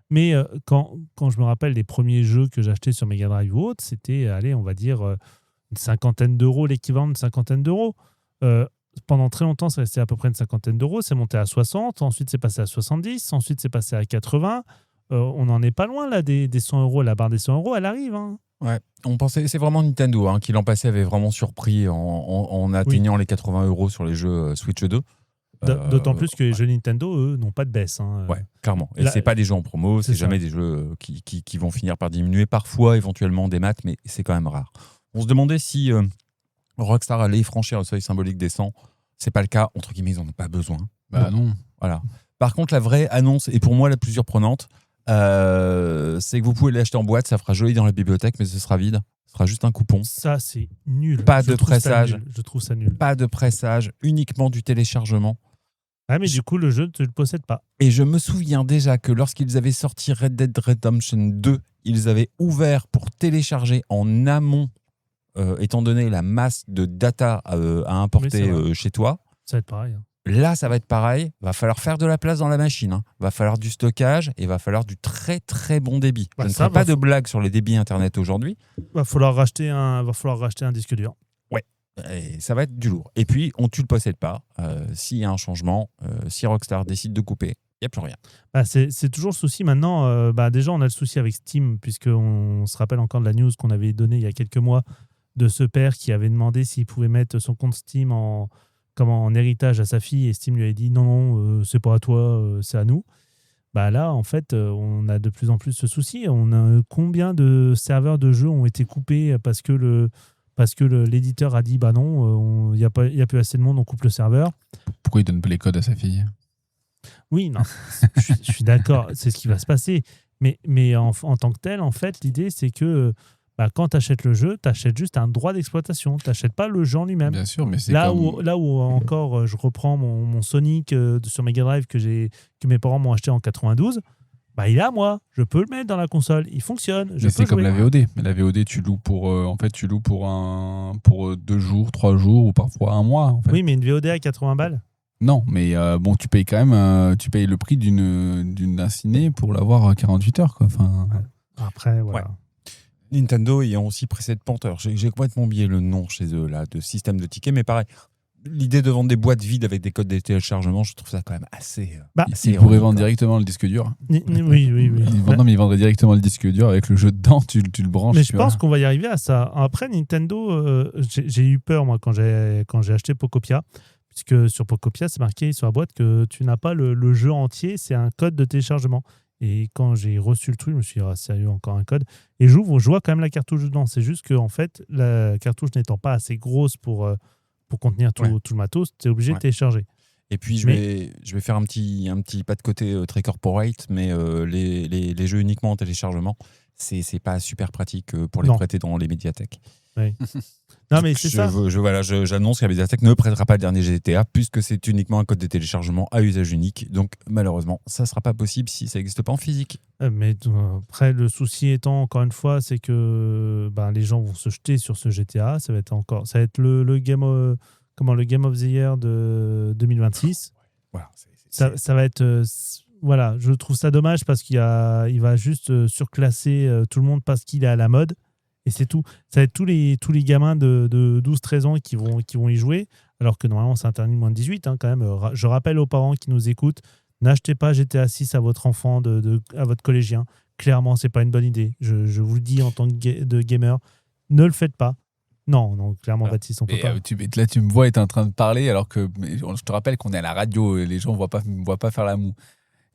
Mais quand je me rappelle les premiers jeux que j'achetais sur Mega Drive ou autre, c'était, allez, on va dire, une cinquantaine d'euros, l'équivalent d'une cinquantaine d'euros. Pendant très longtemps, ça restait à peu près une cinquantaine d'euros. C'est monté à 60, ensuite c'est passé à 70, ensuite c'est passé à 80. On n'en est pas loin là des 100 euros. La barre des 100 euros, elle arrive. Hein. Ouais, on pensait, c'est vraiment Nintendo qui l'an passé avait vraiment surpris en atteignant les 80 euros sur les jeux Switch 2. D'autant plus que les jeux Nintendo, eux, n'ont pas de baisse. Hein. Ouais, clairement. Et c'est pas des jeux en promo, c'est jamais des jeux qui vont finir par diminuer. Parfois, éventuellement, des maths, mais c'est quand même rare. On se demandait si Rockstar allait franchir le seuil symbolique des 100. C'est pas le cas. Entre guillemets, ils n'en ont pas besoin. Non. Voilà. Par contre, la vraie annonce, et pour moi la plus surprenante, c'est que vous pouvez l'acheter en boîte, ça fera joli dans la bibliothèque, mais ce sera vide. Ce sera juste un coupon. Ça, c'est nul. Pas de pressage. Je trouve ça nul. Pas de pressage, uniquement du téléchargement. Ah, mais du coup, le jeu, tu ne le possèdes pas. Et je me souviens déjà que lorsqu'ils avaient sorti Red Dead Redemption 2, ils avaient ouvert pour télécharger en amont, étant donné la masse de data à importer chez toi. Ça va être pareil. Hein. Là, ça va être pareil. Va falloir faire de la place dans la machine. Hein. Va falloir du stockage et va falloir du très très bon débit. Je ne ferai pas de blague sur les débits Internet aujourd'hui. Va falloir racheter un disque dur. Ouais. Et ça va être du lourd. Et puis, tu ne le possèdes pas. S'il y a un changement, si Rockstar décide de couper, il n'y a plus rien. C'est toujours le souci maintenant. Déjà, on a le souci avec Steam, puisqu'on se rappelle encore de la news qu'on avait donnée il y a quelques mois de ce père qui avait demandé s'il pouvait mettre son compte Steam en héritage à sa fille, et Steam lui avait dit non, c'est pas à toi, c'est à nous. Là, en fait, on a de plus en plus ce souci. On a combien de serveurs de jeux ont été coupés parce que l'éditeur a dit non, il n'y a plus assez de monde, on coupe le serveur. Pourquoi il donne pas les codes à sa fille? Oui, non, je suis d'accord, c'est ce qui va se passer. Mais en tant que tel, en fait, l'idée, c'est que quand tu achètes le jeu, tu achètes juste un droit d'exploitation. Tu n'achètes pas le jeu en lui-même. Bien sûr, mais c'est là où encore, je reprends mon Sonic sur Mega Drive que mes parents m'ont acheté en 92. Il est à moi. Je peux le mettre dans la console. Il fonctionne. Mais c'est comme la VOD. Mais la VOD, tu loues pour 2 jours, 3 jours ou parfois un mois. En fait. Oui, mais une VOD à 80 balles. Non, mais tu payes quand même tu payes le prix d'un ciné pour l'avoir 48 heures. Quoi. Enfin... Après, voilà. Ouais. Nintendo ayant aussi pressé de Panther. J'ai complètement oublié le nom chez eux, là, de système de tickets, mais pareil, l'idée de vendre des boîtes vides avec des codes de téléchargement, je trouve ça quand même assez... Ils pourraient vendre directement le disque dur. Oui. Ils vendraient directement le disque dur avec le jeu dedans, tu le branches. Mais je pense qu'on va y arriver à ça. Après, Nintendo, j'ai eu peur, moi, quand j'ai acheté Pocopia, puisque sur Pocopia, c'est marqué sur la boîte que tu n'as pas le jeu entier, c'est un code de téléchargement. Et quand j'ai reçu le truc, je me suis dit, sérieux, encore un code. Et je vois quand même la cartouche dedans. C'est juste que, en fait, la cartouche n'étant pas assez grosse pour contenir tout le matos, tu es obligé de télécharger. Et puis, je vais faire un petit pas de côté très corporate, mais les jeux uniquement en téléchargement, c'est pas super pratique pour les prêter dans les médiathèques. Oui. Non, mais c'est ça. J'annonce que la médiathèque ne prêtera pas le dernier GTA puisque c'est uniquement un code de téléchargement à usage unique. Donc, malheureusement, ça ne sera pas possible si ça n'existe pas en physique. Mais après, le souci étant, encore une fois, c'est que les gens vont se jeter sur ce GTA. Ça va être le Game of the Year de 2026. Voilà, ça va être... je trouve ça dommage parce qu'il va juste surclasser tout le monde parce qu'il est à la mode. Et c'est tout. Ça va être tous les gamins de 12-13 ans qui vont y jouer, alors que normalement, c'est interdit de moins de 18 quand même. Je rappelle aux parents qui nous écoutent, n'achetez pas GTA 6 à votre enfant, à votre collégien. Clairement, c'est pas une bonne idée. Je vous le dis en tant que gamer, ne le faites pas. Non, clairement, Baptiste, on peut pas. Là, tu me vois être en train de parler, alors que je te rappelle qu'on est à la radio et les gens ne me voient pas faire la moue.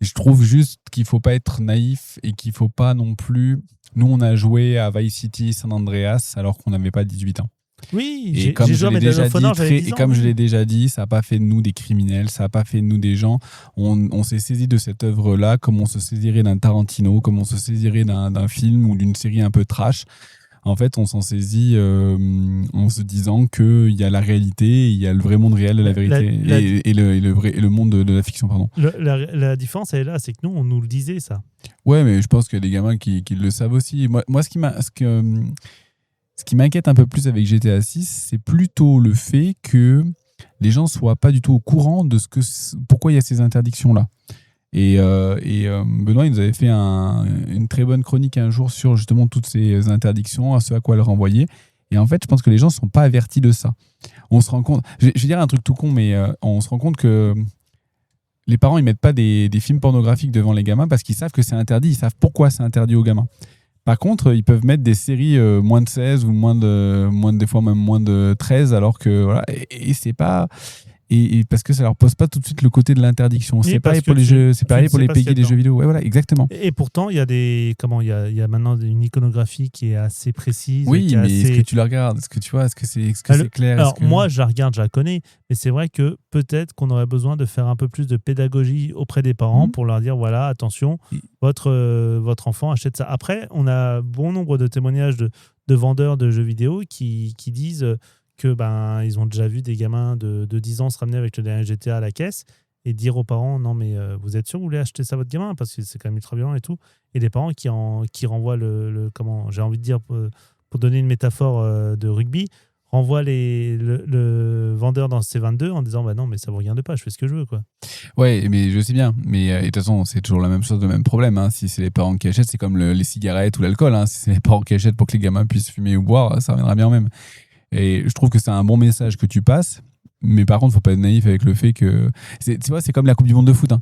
Je trouve juste qu'il faut pas être naïf et qu'il faut pas non plus... Nous, on a joué à Vice City, San Andreas, alors qu'on n'avait pas 18 ans. Oui, Et comme je l'ai déjà dit, je l'ai déjà dit, ça n'a pas fait de nous des criminels, ça n'a pas fait de nous des gens. On s'est saisi de cette œuvre-là comme on se saisirait d'un Tarantino, comme on se saisirait d'un film ou d'une série un peu trash. En fait, on s'en saisit en se disant qu'il y a la réalité, il y a le vrai monde réel de la vérité et le monde de la fiction. Pardon. La différence, elle est là, c'est que nous, on nous le disait, ça. Ouais, mais je pense qu'il y a des gamins qui le savent aussi. Moi, ce qui m'inquiète un peu plus avec GTA 6, c'est plutôt le fait que les gens soient pas du tout au courant de pourquoi il y a ces interdictions-là. Et Benoît, il nous avait fait une très bonne chronique un jour sur justement toutes ces interdictions, à ce à quoi elles renvoyaient. Et en fait, je pense que les gens ne sont pas avertis de ça. On se rend compte, je vais dire un truc tout con, mais on se rend compte que les parents ils mettent pas des films pornographiques devant les gamins parce qu'ils savent que c'est interdit, ils savent pourquoi c'est interdit aux gamins. Par contre, ils peuvent mettre des séries moins de 16 ou des fois même moins de 13, alors que voilà, et c'est pas... Et parce que ça leur pose pas tout de suite le côté de l'interdiction. C'est pareil pour les jeux, c'est pareil pour les pays des jeux vidéo. Ouais, voilà, exactement. Et pourtant, il y a maintenant une iconographie qui est assez précise. Oui, mais est-ce que tu la regardes? Est-ce que tu vois? Est-ce que c'est clair? Alors moi, je la regarde, je la connais, mais c'est vrai que peut-être qu'on aurait besoin de faire un peu plus de pédagogie auprès des parents pour leur dire voilà, attention, votre enfant achète ça. Après, on a bon nombre de témoignages de vendeurs de jeux vidéo qui disent que ils ont déjà vu des gamins de 10 ans se ramener avec le dernier GTA à la caisse et dire aux parents non mais vous êtes sûr que vous voulez acheter ça à votre gamin parce que c'est quand même ultra violent et tout, et les parents qui renvoient comment j'ai envie de dire pour donner une métaphore de rugby, renvoient le vendeur dans C22 en disant non mais ça vous regarde pas, je fais ce que je veux quoi. Ouais, mais je sais bien, mais de toute façon c'est toujours la même chose, le même problème hein. Si c'est les parents qui achètent, c'est comme les cigarettes ou l'alcool hein. Si c'est les parents qui achètent pour que les gamins puissent fumer ou boire, ça reviendra bien même. Et je trouve que c'est un bon message que tu passes, mais par contre, il ne faut pas être naïf avec le fait que... Tu vois, c'est comme la Coupe du Monde de foot. Hein.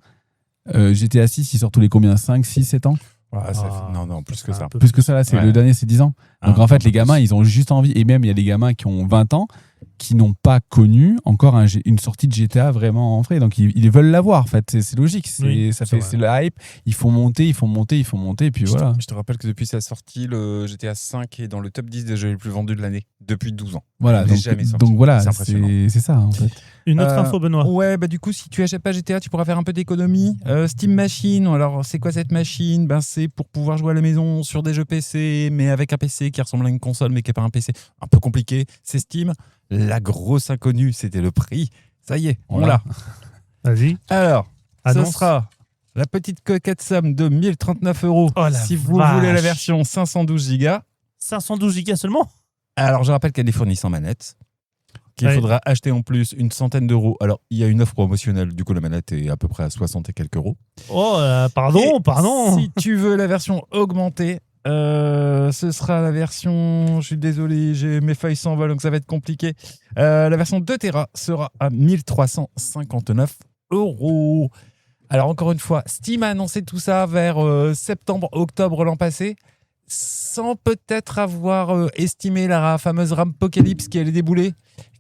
GTA 6, il sort tous les combien? 5, 6, 7 ans? Non, plus que ça. Plus que ça, là, le dernier, c'est 10 ans. Donc en fait, les gamins, ils ont juste envie, et même il y a des gamins qui ont 20 ans, qui n'ont pas connu encore une sortie de GTA vraiment en vrai. Donc ils veulent l'avoir, en fait. C'est logique. C'est le hype. Ils font monter, et puis voilà. Je te rappelle que depuis sa sortie, le GTA 5 est dans le top 10 des jeux les plus vendus de l'année, depuis 12 ans. Voilà, donc voilà, c'est ça, en fait. Une autre info, Benoît. Ouais, du coup, si tu achètes pas GTA, tu pourras faire un peu d'économie. Steam Machine, alors c'est quoi cette machine? C'est pour pouvoir jouer à la maison sur des jeux PC, mais avec un PC qui ressemble à une console, mais qui n'est pas un PC. Un peu compliqué, c'est Steam. La grosse inconnue, c'était le prix. Ça y est, on l'a. Vas-y. Alors, ce sera la petite coquette somme de 1039 € si vous voulez la version 512 Go. 512 Go seulement? Alors, je rappelle qu'elle est fournie sans manette. Qu'il faudra acheter en plus une centaine d'euros. Alors, il y a une offre promotionnelle, du coup, la manette est à peu près à 60 et quelques euros. Pardon. Si tu veux la version augmentée, ce sera la version, je suis désolé, mes feuilles s'envolent donc ça va être compliqué. La version 2 Tera sera à 1359 €. Alors encore une fois, Steam a annoncé tout ça vers septembre-octobre l'an passé, sans peut-être avoir estimé la fameuse RAM Apocalypse qui allait débouler,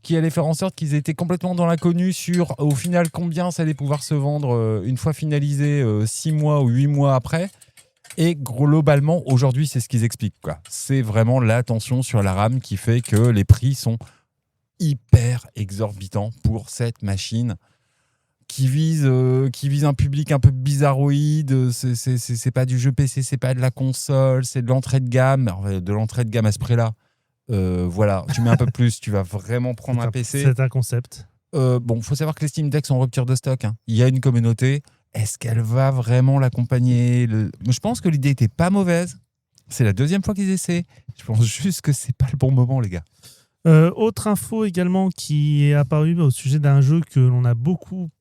qui allait faire en sorte qu'ils étaient complètement dans l'inconnu sur au final combien ça allait pouvoir se vendre une fois finalisé 6 mois ou 8 mois après. Et globalement, aujourd'hui, c'est ce qu'ils expliquent, quoi. C'est vraiment la tension sur la RAM qui fait que les prix sont hyper exorbitants pour cette machine qui vise un public un peu bizarroïde. C'est pas du jeu PC, c'est pas de la console, c'est de l'entrée de gamme. Alors, de l'entrée de gamme à ce prix-là, voilà, tu mets un peu plus, tu vas vraiment prendre un PC. C'est un concept. Faut savoir que les Steam Deck sont en rupture de stock. Hein. Il y a une communauté. Est-ce qu'elle va vraiment l'accompagner? Je pense que l'idée n'était pas mauvaise. C'est la deuxième fois qu'ils essaient. Je pense juste que c'est pas le bon moment, les gars. Autre info également qui est apparue au sujet d'un jeu que l'on a beaucoup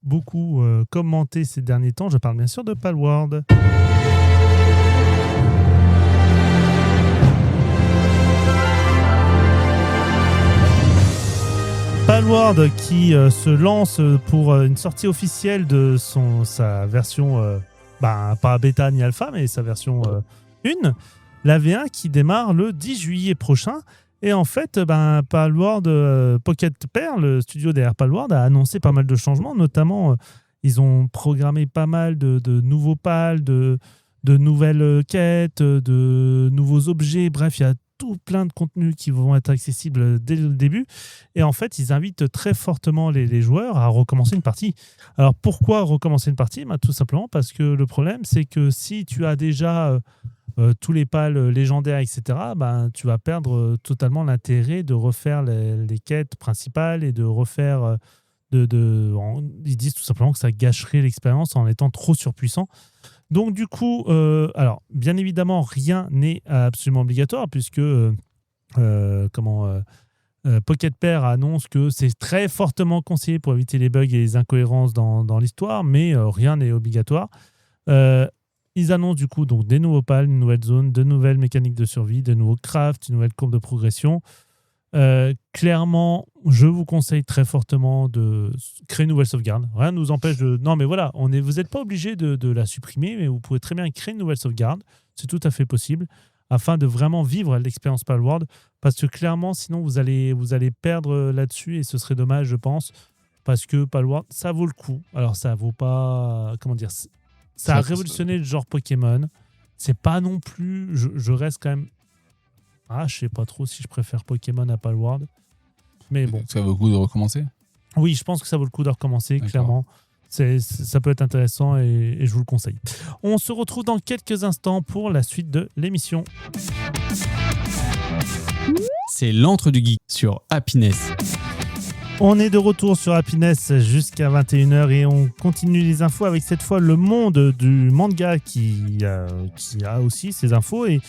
commenté ces derniers temps. Je parle bien sûr de Palworld. Palworld qui se lance pour une sortie officielle de sa version, pas bêta ni alpha, mais sa version 1, la V1 qui démarre le 10 juillet prochain. Et en fait, Palworld Pocket Pair, le studio derrière Palworld, a annoncé pas mal de changements, notamment Ils ont programmé pas mal de nouveaux pals, de nouvelles quêtes, de nouveaux objets. Bref, il y a tout plein de contenus qui vont être accessibles dès le début. Et en fait, ils invitent très fortement les joueurs à recommencer une partie. Alors, pourquoi recommencer une partie ? Tout simplement parce que le problème, c'est que si tu as déjà tous les pals légendaires, etc., tu vas perdre totalement l'intérêt de refaire les quêtes principales et de refaire... ils disent tout simplement que ça gâcherait l'expérience en étant trop surpuissant. Donc du coup, alors bien évidemment, rien n'est absolument obligatoire puisque Pocket Pair annonce que c'est très fortement conseillé pour éviter les bugs et les incohérences dans l'histoire, mais rien n'est obligatoire. Ils annoncent du coup donc des nouveaux pals, une nouvelle zone, de nouvelles mécaniques de survie, de nouveaux crafts, une nouvelle courbe de progression. Clairement, je vous conseille très fortement de créer une nouvelle sauvegarde. Rien ne nous empêche de... Non, mais voilà, vous n'êtes pas obligé de la supprimer, mais vous pouvez très bien créer une nouvelle sauvegarde. C'est tout à fait possible, afin de vraiment vivre l'expérience Palworld. Parce que clairement, sinon, vous allez perdre là-dessus, et ce serait dommage, je pense, parce que Palworld, ça vaut le coup. Alors, ça vaut pas... Comment dire ? Ça a révolutionné le genre Pokémon. C'est pas non plus... Je reste quand même... je sais pas trop si je préfère Pokémon à Palworld. Mais bon. Ça vaut le coup de recommencer ? Oui, je pense que ça vaut le coup de recommencer, D'accord. clairement. Ça peut être intéressant et je vous le conseille. On se retrouve dans quelques instants pour la suite de l'émission. C'est l'antre du geek sur Happiness. On est de retour sur Happiness jusqu'à 21h et on continue les infos avec cette fois le monde du manga qui a aussi ses infos et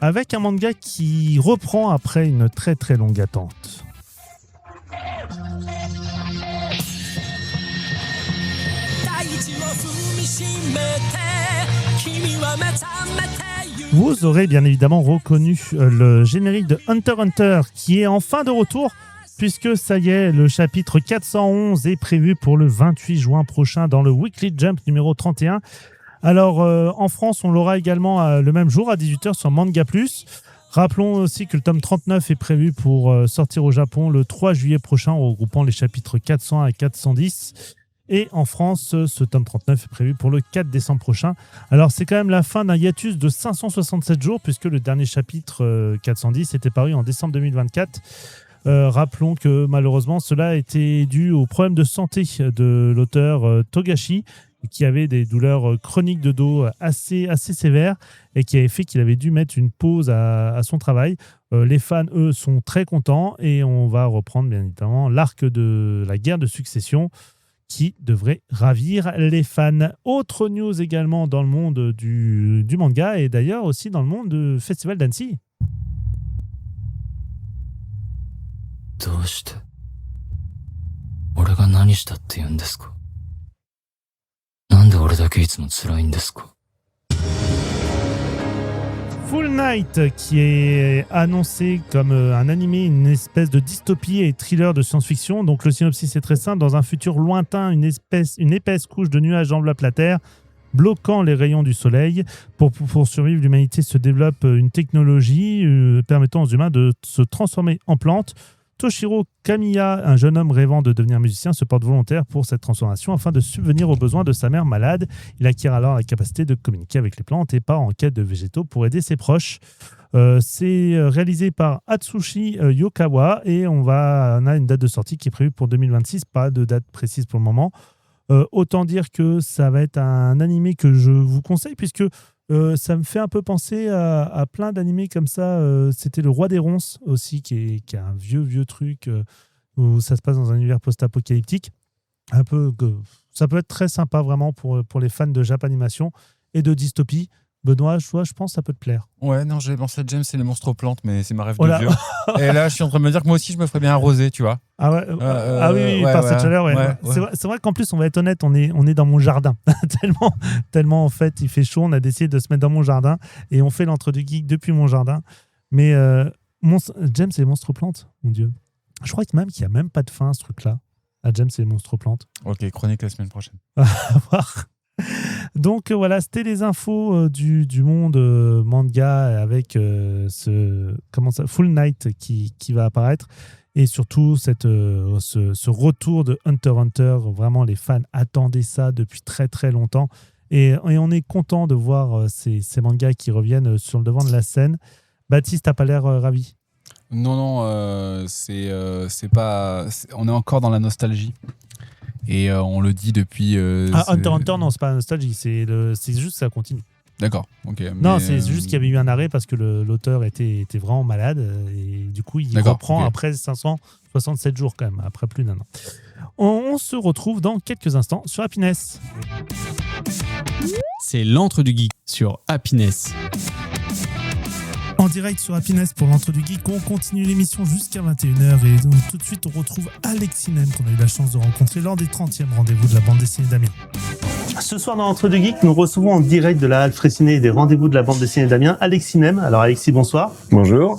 avec un manga qui reprend après une très très longue attente. Vous aurez bien évidemment reconnu le générique de Hunter x Hunter qui est enfin de retour puisque ça y est, le chapitre 411 est prévu pour le 28 juin prochain dans le Weekly Jump numéro 31. Alors, en France, on l'aura également le même jour à 18h sur Manga+. Rappelons aussi que le tome 39 est prévu pour sortir au Japon le 3 juillet prochain, regroupant les chapitres 400 à 410. Et en France, ce tome 39 est prévu pour le 4 décembre prochain. Alors, c'est quand même la fin d'un hiatus de 567 jours, puisque le dernier chapitre 410 était paru en décembre 2024. Rappelons que malheureusement, cela a été dû au problème de santé de l'auteur Togashi, qui avait des douleurs chroniques de dos assez sévères et qui avait fait qu'il avait dû mettre une pause à son travail. Les fans, eux, sont très contents et on va reprendre bien évidemment l'arc de la guerre de succession qui devrait ravir les fans. Autre news également dans le monde du manga et d'ailleurs aussi dans le monde du Festival d'Annecy. どうして俺が何したって言うんですかなんで俺だけいつも辛いんですか Full Night, qui est annoncé comme un animé, une espèce de dystopie et thriller de science-fiction. Donc le synopsis est très simple. Dans un futur lointain, une épaisse couche de nuages enveloppe la Terre, bloquant les rayons du soleil. Pour survivre, l'humanité se développe une technologie permettant aux humains de se transformer en plantes. Toshiro Kamiya, un jeune homme rêvant de devenir musicien, se porte volontaire pour cette transformation afin de subvenir aux besoins de sa mère malade. Il acquiert alors la capacité de communiquer avec les plantes et part en quête de végétaux pour aider ses proches. C'est réalisé par Atsushi Yokawa et on a une date de sortie qui est prévue pour 2026, pas de date précise pour le moment. Autant dire que ça va être un animé que je vous conseille puisque ça me fait un peu penser à plein d'animés comme ça. C'était Le Roi des Ronces aussi, qui est un vieux truc où ça se passe dans un univers post-apocalyptique. Ça peut être très sympa vraiment pour les fans de Japanimation et de dystopie. Benoît, je pense que ça peut te plaire. Ouais, non, j'avais pensé à James et les monstres plantes, mais c'est ma rêve de vieux. Et là, je suis en train de me dire que moi aussi, je me ferais bien arroser, tu vois. Ah ouais, oui, par cette chaleur, ouais. C'est vrai qu'en plus, on va être honnête, on est dans mon jardin. tellement, en fait, il fait chaud, on a décidé de se mettre dans mon jardin et on fait l'entre du geek depuis mon jardin. Mais James et les monstres plantes, mon Dieu. Je crois qu'il n'y a même pas de fin, ce truc-là, à James et les monstres plantes. Ok, chronique la semaine prochaine. À voir. Donc voilà, c'était les infos du monde manga avec Full Night qui va apparaître. et surtout ce retour de Hunter x Hunter. Vraiment, les fans attendaient ça depuis très très longtemps. Et on est content de voir ces mangas qui reviennent sur le devant de la scène. Baptiste, t'as pas l'air ravi? Non, c'est pas. On est encore dans la nostalgie. Et on le dit depuis. Hunter x Hunter, non, c'est pas la nostalgie, c'est juste que ça continue. D'accord, ok. Non, c'est juste qu'il y avait eu un arrêt parce que l'auteur était vraiment malade et du coup il reprend après 567 jours quand même, après plus d'un an. On se retrouve dans quelques instants sur Happiness. C'est l'antre du geek sur Happiness. En direct sur Happiness pour l'entre du geek, on continue l'émission jusqu'à 21h et donc, tout de suite on retrouve Alexis Nem qu'on a eu la chance de rencontrer lors des 30e rendez-vous de la bande dessinée d'Amiens. Ce soir dans l'entre du geek, nous recevons en direct de la Halle Fraissinet et des rendez-vous de la bande dessinée d'Amiens Alexis Nem. Alors Alexis, bonsoir. Bonjour.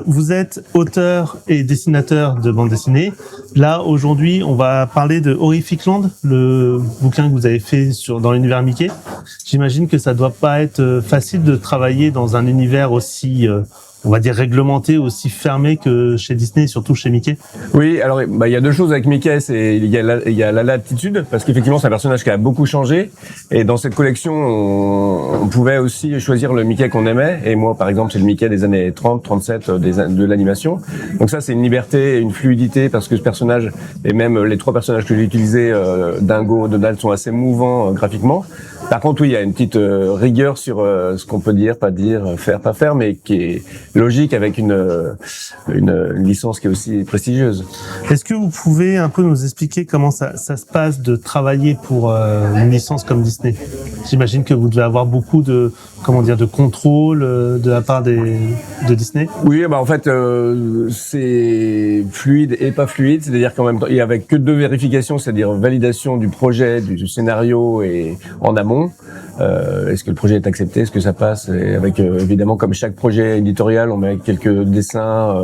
Vous êtes auteur et dessinateur de bande dessinée. Là aujourd'hui, on va parler de Horrific Land, le bouquin que vous avez fait dans l'univers Mickey. J'imagine que ça doit pas être facile de travailler dans un univers aussi on va dire réglementé, aussi fermé que chez Disney, surtout chez Mickey. Oui, alors il y a deux choses avec Mickey, il y a la latitude, parce qu'effectivement c'est un personnage qui a beaucoup changé, et dans cette collection on pouvait aussi choisir le Mickey qu'on aimait, et moi par exemple c'est le Mickey des années 30, 37 de l'animation. Donc ça c'est une liberté, une fluidité, parce que ce personnage, et même les trois personnages que j'ai utilisés, Dingo, Donald, sont assez mouvants graphiquement. Par contre, oui, il y a une petite rigueur sur ce qu'on peut dire, pas dire, faire, pas faire, mais qui est logique avec une licence qui est aussi prestigieuse. Est-ce que vous pouvez un peu nous expliquer comment ça se passe de travailler pour une licence comme Disney? J'imagine que vous devez avoir beaucoup de contrôle de la part de Disney. Oui, en fait, c'est fluide et pas fluide, c'est-à-dire qu'en même temps, il y avait que deux vérifications, c'est-à-dire validation du projet, du scénario et en amont. Est-ce que le projet est accepté, est-ce que ça passe, et avec évidemment comme chaque projet éditorial on met quelques dessins,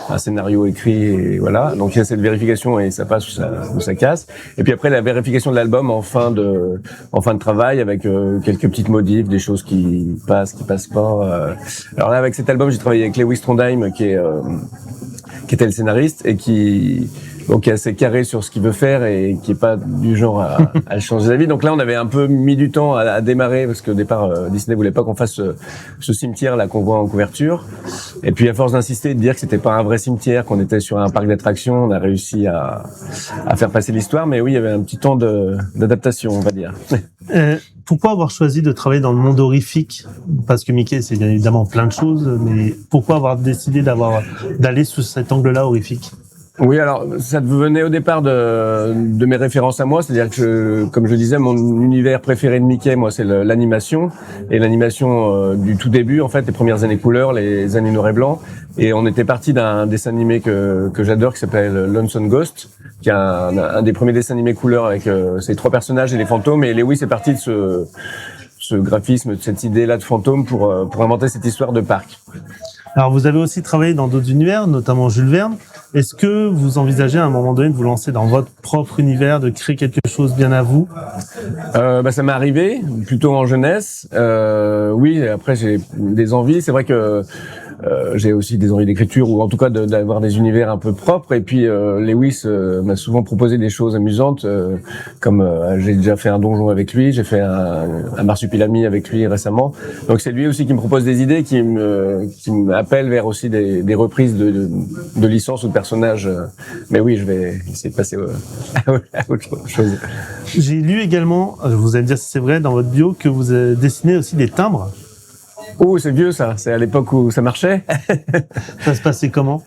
un scénario écrit et voilà, donc il y a cette vérification et ça passe ou ça casse, et puis après la vérification de l'album en fin de travail avec quelques petites modifs, des choses qui passent pas. Alors là avec cet album j'ai travaillé avec Lewis Trondheim qui était le scénariste et qui est assez carré sur ce qu'il veut faire et qui est pas du genre à changer d'avis. Donc là, on avait un peu mis du temps à démarrer parce qu'au départ, Disney voulait pas qu'on fasse ce cimetière là qu'on voit en couverture. Et puis à force d'insister et de dire que c'était pas un vrai cimetière, qu'on était sur un parc d'attractions, on a réussi à faire passer l'histoire. Mais oui, il y avait un petit temps d'adaptation, on va dire. Pourquoi avoir choisi de travailler dans le monde horrifique? Parce que Mickey, c'est bien évidemment plein de choses, mais pourquoi avoir décidé d'aller sous cet angle-là horrifique? Oui, alors ça venait au départ de mes références à moi, c'est-à-dire que comme je disais, mon univers préféré de Mickey, moi, c'est l'animation, et l'animation du tout début, en fait, les premières années couleur, les années noir et blanc, et on était parti d'un dessin animé que j'adore, qui s'appelle Lonesome Ghost, qui est un des premiers dessins animés couleur avec ces trois personnages et les fantômes, et Lewis est parti de ce graphisme, de cette idée-là de fantôme pour inventer cette histoire de parc. Alors, vous avez aussi travaillé dans d'autres univers, notamment Jules Verne. Est-ce que vous envisagez à un moment donné de vous lancer dans votre propre univers, de créer quelque chose bien à vous? Ça m'est arrivé, plutôt en jeunesse. Oui, après j'ai des envies. C'est vrai que j'ai aussi des envies d'écriture, ou en tout cas d'avoir des univers un peu propres. Et puis Lewis m'a souvent proposé des choses amusantes, comme j'ai déjà fait un donjon avec lui, j'ai fait un marsupilami avec lui récemment. Donc c'est lui aussi qui me propose des idées, qui m'appelle vers aussi des reprises de licences ou de personnages. Mais oui, je vais essayer de passer à autre chose. J'ai lu également, vous allez me dire si c'est vrai, dans votre bio, que vous dessinez aussi des timbres. Oh, c'est vieux ça. C'est à l'époque où ça marchait. Ça se passait comment?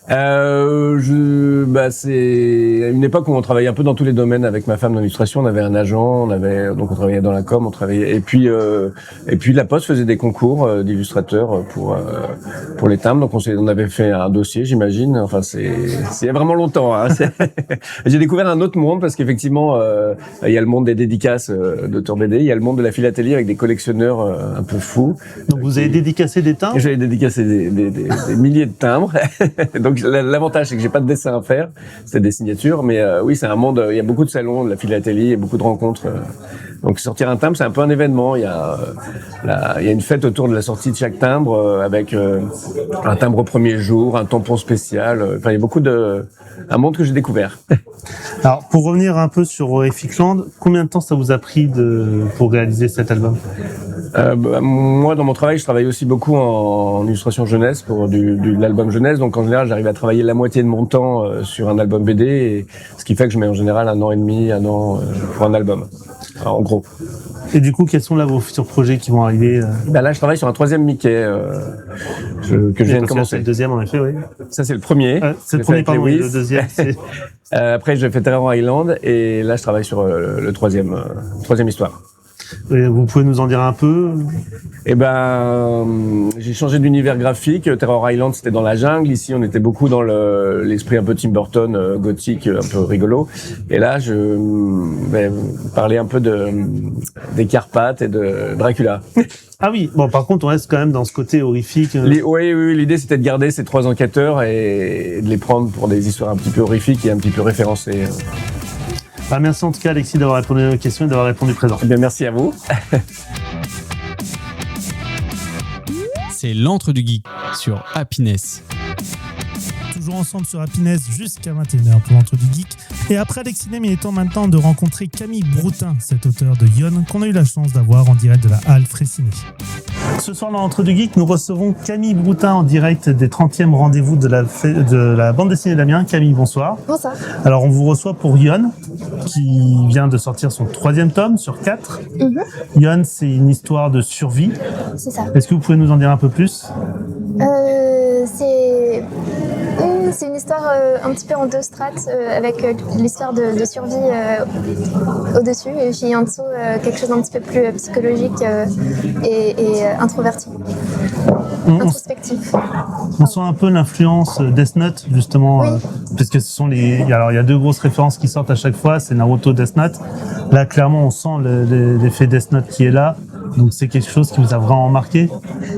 C'est une époque où on travaillait un peu dans tous les domaines avec ma femme dans l'illustration. On avait un agent, on travaillait dans la com, et puis la Poste faisait des concours d'illustrateurs pour les timbres. Donc on avait fait un dossier, j'imagine. Enfin c'est il y a vraiment longtemps. Hein. J'ai découvert un autre monde parce qu'effectivement il y a le monde des dédicaces d'auteurs BD, il y a le monde de la philatélie avec des collectionneurs un peu fous. Donc vous avez dédicacé des timbres. J'avais dédicacé des milliers de timbres. Donc l'avantage, c'est que j'ai pas de dessin à faire, c'est des signatures. Mais oui, c'est un monde. Il y a beaucoup de salons, de la philatélie, et beaucoup de rencontres. Donc sortir un timbre, c'est un peu un événement. Il y a une fête autour de la sortie de chaque timbre avec un timbre au premier jour, un tampon spécial. Enfin, il y a beaucoup un monde que j'ai découvert. Alors, pour revenir un peu sur Horrific Land, combien de temps ça vous a pris pour réaliser cet album ? Moi, dans mon travail, je travaille aussi beaucoup en illustration jeunesse pour de l'album jeunesse. Donc, en général, j'arrive à travailler la moitié de mon temps sur un album BD, ce qui fait que je mets en général 1 an et demi, 1 an pour un album. Alors, en gros. Et du coup, quels sont là vos futurs projets qui vont arriver Là, je travaille sur un 3e Mickey que je viens de commencer. C'est le 2e, en effet, oui. Ça, c'est le premier. C'est le premier, pardon, le 2e. Après, j'ai fait Terror Island et là, je travaille sur le 3e histoire. Vous pouvez nous en dire un peu ? J'ai changé d'univers graphique. Terror Island, c'était dans la jungle. Ici, on était beaucoup dans l'esprit un peu Tim Burton, gothique, un peu rigolo. Et là, je vais parler un peu des Carpates et de Dracula. Ah oui, bon, par contre, on reste quand même dans ce côté horrifique. Oui, l'idée, c'était de garder ces 3 enquêteurs et de les prendre pour des histoires un petit peu horrifiques et un petit peu référencées. Merci en tout cas, Alexis, d'avoir répondu à nos questions et d'avoir répondu présent. Eh bien, merci à vous. C'est l'antre du geek sur Happiness. Toujours ensemble sur Happiness jusqu'à 21h pour l'entre du geek. Et après Alexis Nem, il est temps maintenant de rencontrer Camille Broutin, cet auteur de Yon, qu'on a eu la chance d'avoir en direct de la Halle Fraissinet. Ce soir dans l'entre du geek, nous recevons Camille Broutin en direct des 30e rendez-vous de la bande dessinée d'Amiens. Camille, bonsoir. Bonsoir. Alors on vous reçoit pour Yon, qui vient de sortir son 3e tome sur 4. Yon, c'est une histoire de survie. C'est ça. Est-ce que vous pouvez nous en dire un peu plus ? C'est une histoire un petit peu en 2 strates avec l'histoire de survie au-dessus et puis en dessous quelque chose d'un petit peu plus psychologique et introverti, introspectif. On sent un peu l'influence Death Note justement, oui. Parce que il y a 2 grosses références qui sortent à chaque fois, c'est Naruto, Death Note. Là clairement on sent l'effet Death Note qui est là. Donc c'est quelque chose qui vous a vraiment marqué ?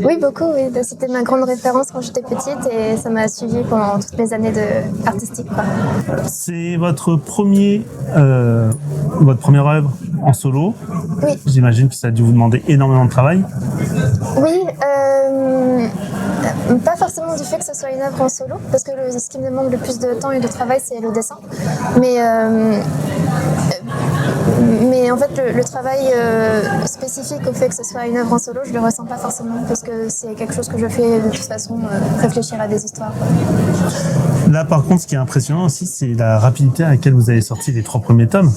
Oui, beaucoup. Oui. C'était ma grande référence quand j'étais petite et ça m'a suivi pendant toutes mes années artistiques. C'est votre première œuvre en solo. Oui. J'imagine que ça a dû vous demander énormément de travail. Oui, pas forcément du fait que ce soit une œuvre en solo, parce que ce qui me demande le plus de temps et de travail, c'est le dessin. Mais en fait, le travail spécifique au fait que ce soit une œuvre en solo, je le ressens pas forcément, parce que c'est quelque chose que je fais de toute façon, réfléchir à des histoires. Là, par contre, ce qui est impressionnant aussi, c'est la rapidité à laquelle vous avez sorti les 3 premiers tomes.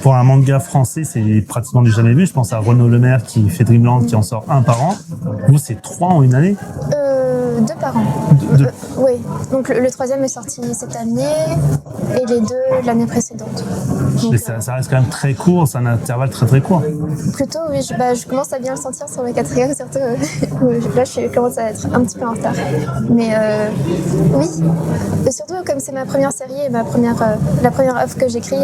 Pour un manga français, c'est pratiquement du jamais vu. Je pense à Renaud Lemaire qui fait Dreamland, qui en sort 1 par an. Vous, c'est 3 en une année ? 2 par an. Oui. Donc le 3e est sorti cette année et les 2 l'année précédente. Donc, ça reste quand même très court, c'est un intervalle très très court. Plutôt, oui. Je commence à bien le sentir sur le 4e, surtout. Là, je commence à être un petit peu en retard. Mais oui. Et surtout, comme c'est ma première série et la première œuvre que j'écris,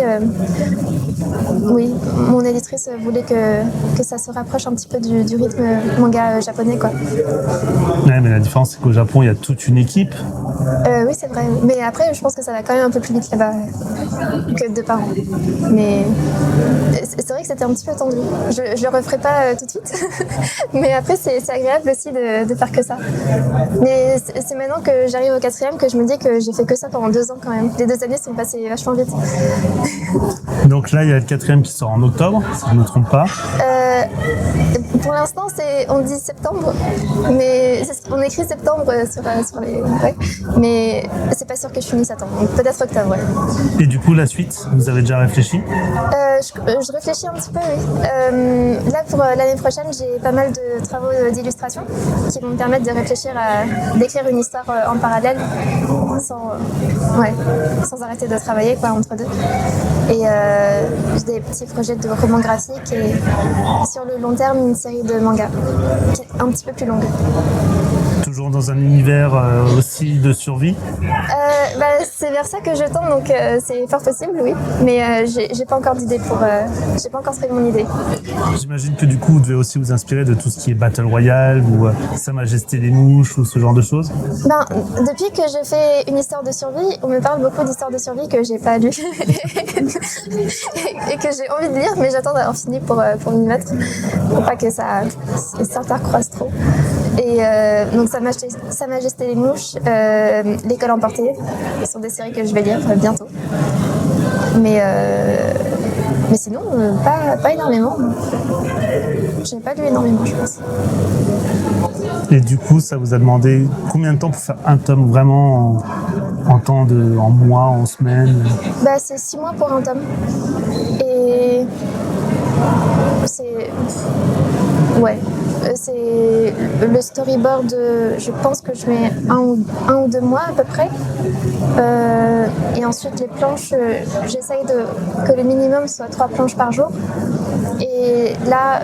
oui, mon éditrice voulait que ça se rapproche un petit peu du rythme manga japonais, quoi. Ouais, mais la différence, c'est qu'au Japon, il y a toute une équipe. Oui, c'est vrai. Mais après, je pense que ça va quand même un peu plus vite là-bas que 2 par an. Mais c'est vrai que c'était un petit peu tendu. Je le referai pas tout de suite. Mais après, c'est agréable aussi de faire que ça. Mais c'est maintenant que j'arrive au 4e que je me dis que j'ai fait que ça pendant 2 ans quand même. Les 2 années sont passées vachement vite. Donc là, il y a le 4e qui sort en octobre, si je ne me trompe pas. Pour l'instant, on dit septembre, mais on écrit septembre sur les... Ouais. Mais c'est pas sûr que je finisse à temps, donc peut-être octobre, ouais. Et du coup, la suite, vous avez déjà réfléchi ? Je réfléchis un petit peu, oui. Là, pour l'année prochaine, j'ai pas mal de travaux d'illustration qui vont me permettre de réfléchir à d'écrire une histoire en parallèle sans arrêter de travailler entre 2. Et j'ai des petits projets de romans graphiques et sur le long terme, une série de mangas qui est un petit peu plus longue. Toujours dans un univers aussi de survie. C'est vers ça que je tends, donc c'est fort possible, oui. Mais j'ai pas encore d'idée j'ai pas encore trouvé mon idée. J'imagine que du coup, vous devez aussi vous inspirer de tout ce qui est Battle Royale ou Sa Majesté des Mouches ou ce genre de choses. Depuis que j'ai fait une histoire de survie, on me parle beaucoup d'histoires de survie que j'ai pas lues et que j'ai envie de lire, mais j'attends d'avoir fini pour m'y mettre, pour pas que ça s'intercroise trop. Et donc Sa Majesté les Mouches, L'école emportée, ce sont des séries que je vais lire bientôt. Mais sinon, pas énormément. Je n'ai pas lu énormément, je pense. Et du coup, ça vous a demandé combien de temps pour faire un tome vraiment en mois, en semaines? C'est 6 mois pour un tome. Et c'est... Ouais. C'est le storyboard, je pense que je mets un ou 2 mois à peu près. Et ensuite les planches, j'essaye que le minimum soit 3 planches par jour. Et là,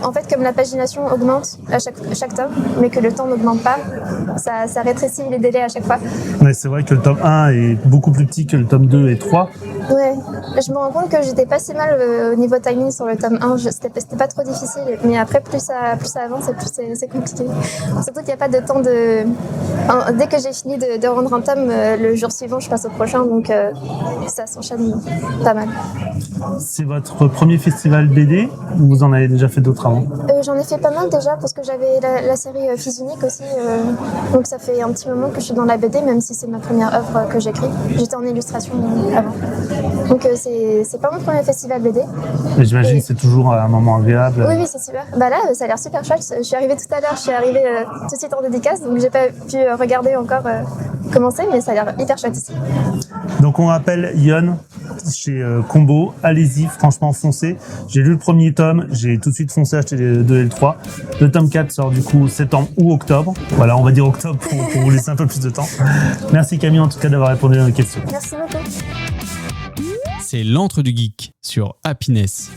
en fait, comme la pagination augmente à chaque tome, mais que le temps n'augmente pas, ça rétrécit les délais à chaque fois. Ouais, c'est vrai que le tome 1 est beaucoup plus petit que le tome 2 et 3. Ouais, je me rends compte que j'étais pas si mal au niveau timing sur le tome 1, c'était pas trop difficile, mais après plus ça avance et plus c'est compliqué. Surtout qu'il n'y a pas de temps dès que j'ai fini de rendre un tome, le jour suivant je passe au prochain, donc ça s'enchaîne pas mal. C'est votre premier festival BD ou vous en avez déjà fait d'autres avant? J'en ai fait pas mal déjà parce que j'avais la série Fils Uniques aussi, donc ça fait un petit moment que je suis dans la BD, même si c'est ma première œuvre que j'écris. J'étais en illustration avant. Donc c'est pas mon premier festival BD. Mais j'imagine que c'est toujours un moment agréable. Oui, c'est super. Là, ça a l'air super chouette. Je suis arrivée tout à l'heure, tout de suite en dédicace, donc j'ai pas pu regarder encore comment c'est, mais ça a l'air hyper chouette ici. Donc on rappelle Yon chez Combo, allez-y, franchement foncez. J'ai lu le premier tome, j'ai tout de suite foncé acheter les 2 et le 3. Le tome 4 sort du coup septembre ou octobre. Voilà, on va dire octobre pour vous laisser un peu plus de temps. Merci Camille en tout cas d'avoir répondu à nos questions. Merci beaucoup. C'est l'Antre du Geek sur Happiness.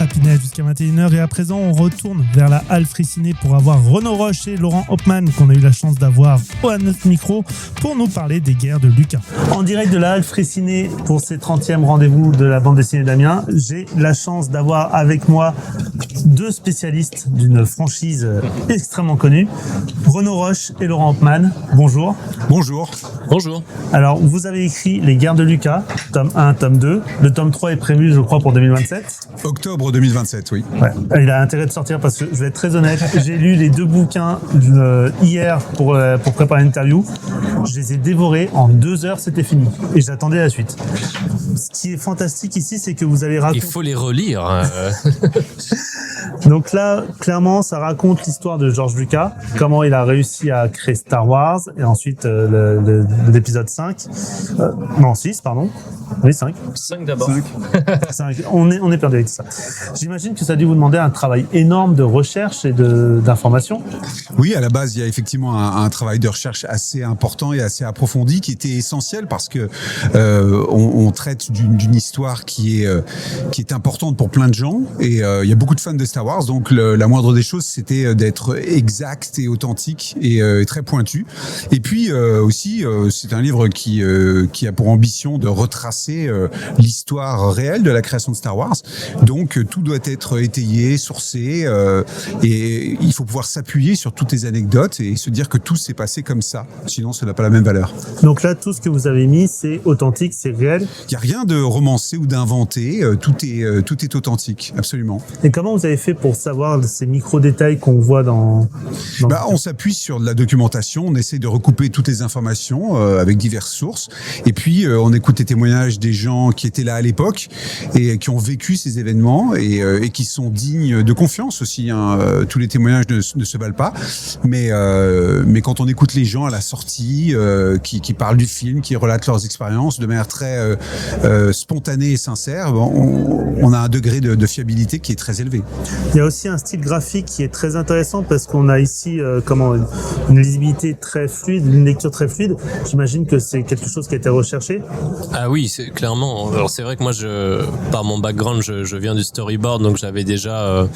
Happiness jusqu'à 21h et à présent on retourne vers la halle Fraissinet pour avoir Renaud Roche et Laurent Hopman qu'on a eu la chance d'avoir à notre micro pour nous parler des guerres de Lucas. En direct de la halle Fraissinet pour ces 30e rendez-vous de la bande dessinée d'Amiens, j'ai la chance d'avoir avec moi 2 spécialistes d'une franchise extrêmement connue, Renaud Roche et Laurent Hopman. Bonjour. Bonjour. Bonjour. Alors vous avez écrit Les guerres de Lucas, tome 1, tome 2. Le tome 3 est prévu je crois pour 2027. Octobre 2027, oui. Ouais. Il a intérêt de sortir parce que je vais être très honnête, j'ai lu les 2 bouquins hier pour préparer l'interview. Je les ai dévorés en 2 heures, c'était fini. Et j'attendais la suite. Ce qui est fantastique ici, c'est que vous allez raconter... Il faut les relire. Donc là, clairement, ça raconte l'histoire de George Lucas, comment il a réussi à créer Star Wars, et ensuite l'épisode 5. Non, 6, pardon. Oui, 5. 5 d'abord. 5. On est perdu avec ça. J'imagine que ça a dû vous demander un travail énorme de recherche et d'information. Oui, à la base, il y a effectivement un travail de recherche assez important et assez approfondi qui était essentiel parce que on traite d'une histoire qui est importante pour plein de gens et il y a beaucoup de fans de Star Wars, donc la moindre des choses c'était d'être exact et authentique et très pointu. Et puis aussi, c'est un livre qui a pour ambition de retracer l'histoire réelle de la création de Star Wars. Donc tout doit être étayé, sourcé, et il faut pouvoir s'appuyer sur toutes les anecdotes et se dire que tout s'est passé comme ça. Sinon, ça n'a pas la même valeur. Donc là, tout ce que vous avez mis, c'est authentique, c'est réel. Il n'y a rien de romancé ou d'inventé. Tout est authentique, absolument. Et comment vous avez fait pour savoir ces micro-détails qu'on voit dans on s'appuie sur de la documentation. On essaie de recouper toutes les informations avec diverses sources. Et puis, on écoute les témoignages des gens qui étaient là à l'époque et qui ont vécu ces événements et qui sont dignes de confiance aussi. Tous les témoignages ne se valent pas. Mais quand on écoute les gens à la sortie, qui parlent du film, qui relatent leurs expériences de manière très spontanée et sincère, on a un degré de fiabilité qui est très élevé. Il y a aussi un style graphique qui est très intéressant parce qu'on a ici une lisibilité très fluide, une lecture très fluide. J'imagine que c'est quelque chose qui a été recherché. Ah oui, clairement. Alors c'est vrai que moi, par mon background, je viens du storyboard, donc j'avais déjà,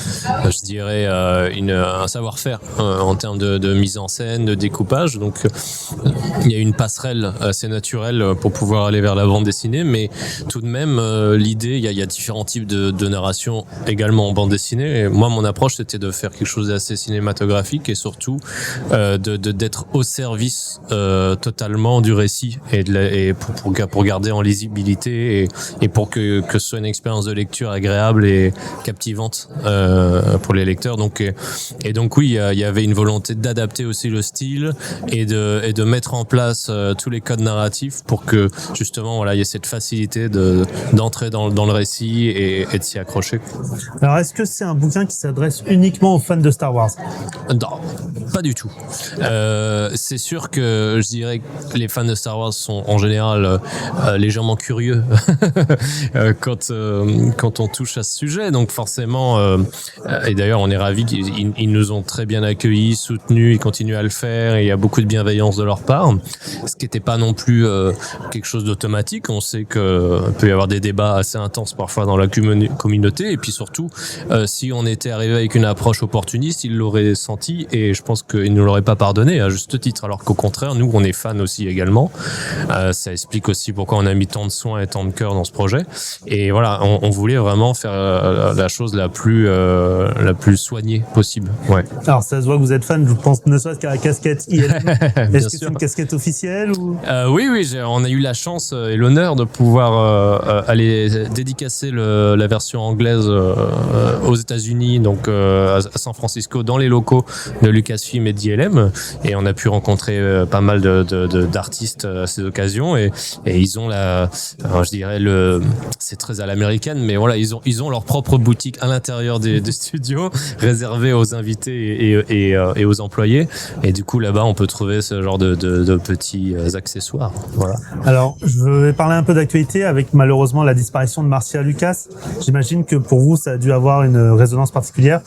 je dirais, un savoir-faire en termes de mise en scène, de découpage. Donc il y a une passerelle assez naturelle pour pouvoir aller vers la bande dessinée, mais tout de même, l'idée, il y a différents types de narration également en bande dessinée. Et moi, mon approche, c'était de faire quelque chose d'assez cinématographique et surtout d'être au service totalement du récit et pour garder en lisibilité et pour que ce soit une expérience de lecture agréable et captivante pour les lecteurs. Donc oui, il y avait une volonté d'adapter aussi le style et de mettre en place tous les codes narratifs pour que justement voilà, il y ait cette facilité d'entrer dans le récit et de s'y accrocher. Alors est-ce que c'est un bouquin qui s'adresse uniquement aux fans de Star Wars? Non, pas du tout. C'est sûr que je dirais que les fans de Star Wars sont en général légèrement curieux quand on touche à ce sujet. Donc forcément, et d'ailleurs on est ravis qu'ils nous ont très bien accueillis, soutenus, ils continuent à le faire et il y a beaucoup de bienveillance de leur part. Ce qui n'était pas non plus quelque chose d'automatique. On sait qu'il peut y avoir des débats assez intenses parfois dans la communauté et puis surtout, si on était arrivé avec une approche opportuniste, ils l'auraient senti et je pense qu'ils ne nous l'auraient pas pardonné à juste titre. Alors qu'au contraire, nous on est fans aussi également. Ça explique aussi pourquoi on a mis tant de soins et tant de cœur dans ce projet. Et voilà, on voulait vraiment faire la chose la plus soignée possible. Ouais. Alors ça se voit que vous êtes fan, je pense, ne serait-ce qu'à la casquette ILM. Est-ce que c'est une casquette officielle ou... Oui, on a eu la chance et l'honneur de pouvoir aller dédicacer la version anglaise aux États-Unis, donc à San Francisco, dans les locaux de Lucasfilm et d'ILM. Et on a pu rencontrer pas mal d'artistes à ces occasions et ils ont je dirais c'est très à l'américaine, mais voilà, ils ont leur propre boutique à l'intérieur des studios réservée aux invités et aux employés. Et du coup, là-bas, on peut trouver ce genre de petits accessoires. Voilà. Alors, je vais parler un peu d'actualité avec malheureusement la disparition de Marcia Lucas. J'imagine que pour vous, ça a dû avoir une résonance particulière.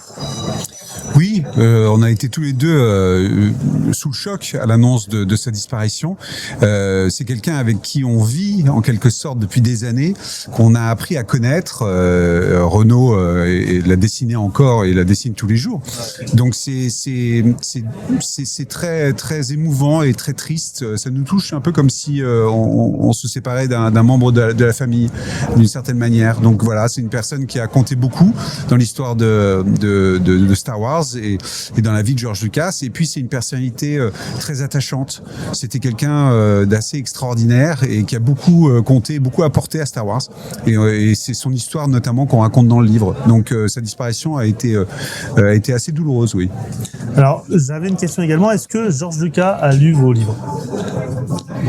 Oui, on a été tous les deux sous le choc à l'annonce de sa disparition. C'est quelqu'un avec qui on vit en quelque sorte depuis des années, qu'on a appris à connaître. Renaud l'a dessiné encore et la dessine tous les jours. Donc c'est très très émouvant et très triste. Ça nous touche un peu comme si on se séparait d'un membre de la famille d'une certaine manière. Donc voilà, c'est une personne qui a compté beaucoup dans l'histoire de Star Wars et dans la vie de George Lucas. Et puis c'est une personnalité très attachante. C'était quelqu'un d'assez extraordinaire et qui a beaucoup compté, beaucoup apporté à Star Wars. Et c'est son histoire notamment qu'on raconte dans le livre. Donc sa disparition a été assez douloureuse, oui. Alors j'avais une question également. Est-ce que George Lucas a lu vos livres?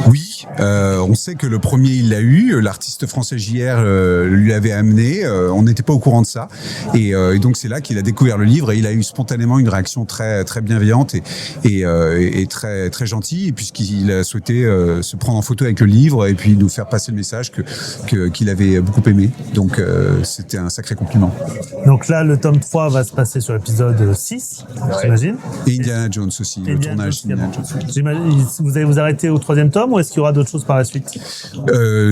Oui, on sait que le premier il l'a eu. L'artiste français JR lui l'avait amené. On n'était pas au courant de ça. Et donc c'est là qu'il a découvert le livre et il a eu spontanément une réaction très très bienveillante et très très gentille, puisqu'il a souhaité se prendre en photo avec le livre et puis nous faire passer le message qu'il avait beaucoup aimé. Donc c'était un sacré compliment. Donc là, le tome 3 va se passer sur l'épisode 6, j'imagine. Et Indiana Jones aussi, le tournage d'Indiana Jones. Vous allez vous arrêter au 3e tome ou est-ce qu'il y aura d'autres choses par la suite?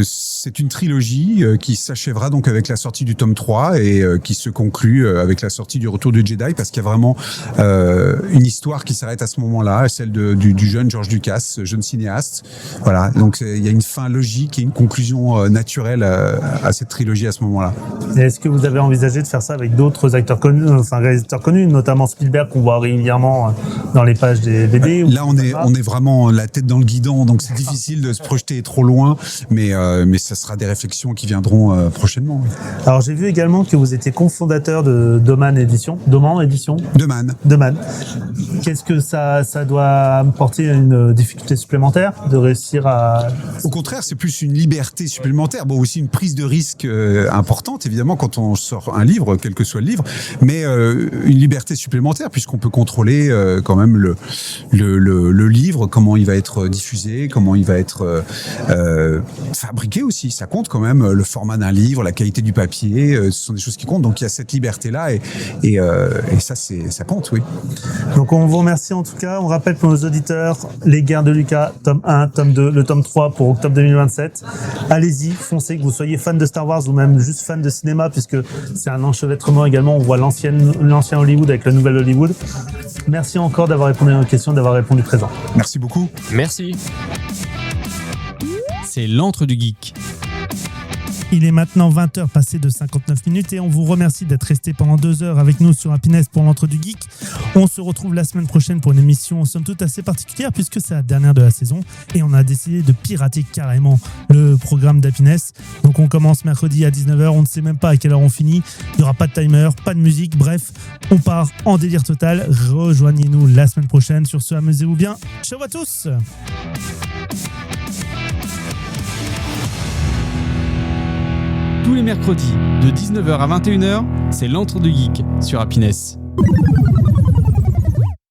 C'est une trilogie qui s'achèvera donc avec la sortie du tome 3 et qui se conclut avec la sortie du Retour du Jedi, parce qu'il y a vraiment une histoire qui s'arrête à ce moment-là, celle du jeune George Lucas, jeune cinéaste. Voilà, donc il y a une fin logique et une conclusion naturelle à cette trilogie à ce moment-là. Et est-ce que vous avez envisagé de faire ça avec d'autres acteurs connus, enfin réalisateurs connus, notamment Spielberg qu'on voit régulièrement dans les pages des BD? Là, on est vraiment la tête dans le guidon, donc c'est difficile de se projeter trop loin, mais ça sera des réflexions qui viendront prochainement. Oui. Alors j'ai vu également que vous étiez cofondateur de Doman Édition. Doman. Qu'est-ce que ça doit apporter une difficulté supplémentaire de réussir à... Au contraire, c'est plus une liberté supplémentaire. Bon, aussi une prise de risque importante, évidemment, quand on sort un livre, quel que soit le livre, mais une liberté supplémentaire, puisqu'on peut contrôler quand même le livre, comment il va être diffusé, comment il va être fabriqué aussi. aussi, ça compte quand même, le format d'un livre, la qualité du papier, ce sont des choses qui comptent. Donc il y a cette liberté-là et ça, ça compte, oui. Donc on vous remercie en tout cas. On rappelle pour nos auditeurs, Les Guerres de Lucas, tome 1, tome 2, le tome 3 pour octobre 2027. Allez-y, foncez, que vous soyez fan de Star Wars ou même juste fan de cinéma, puisque c'est un enchevêtrement également. On voit l'ancien Hollywood avec le nouvel Hollywood. Merci encore d'avoir répondu à nos questions, d'avoir répondu présent. Merci beaucoup. Merci. C'est l'antre du geek. Il est maintenant 20h passé de 59 minutes et on vous remercie d'être resté pendant 2 heures avec nous sur Happiness pour l'Entre du Geek. On se retrouve la semaine prochaine pour une émission somme toute assez particulière puisque c'est la dernière de la saison et on a décidé de pirater carrément le programme d'Happiness. Donc on commence mercredi à 19h, on ne sait même pas à quelle heure on finit, il n'y aura pas de timer, pas de musique, bref, on part en délire total. Rejoignez-nous la semaine prochaine. Sur ce, amusez-vous bien. Ciao à tous. Tous les mercredis, de 19h à 21h, c'est l'Entre du Geek sur Happiness.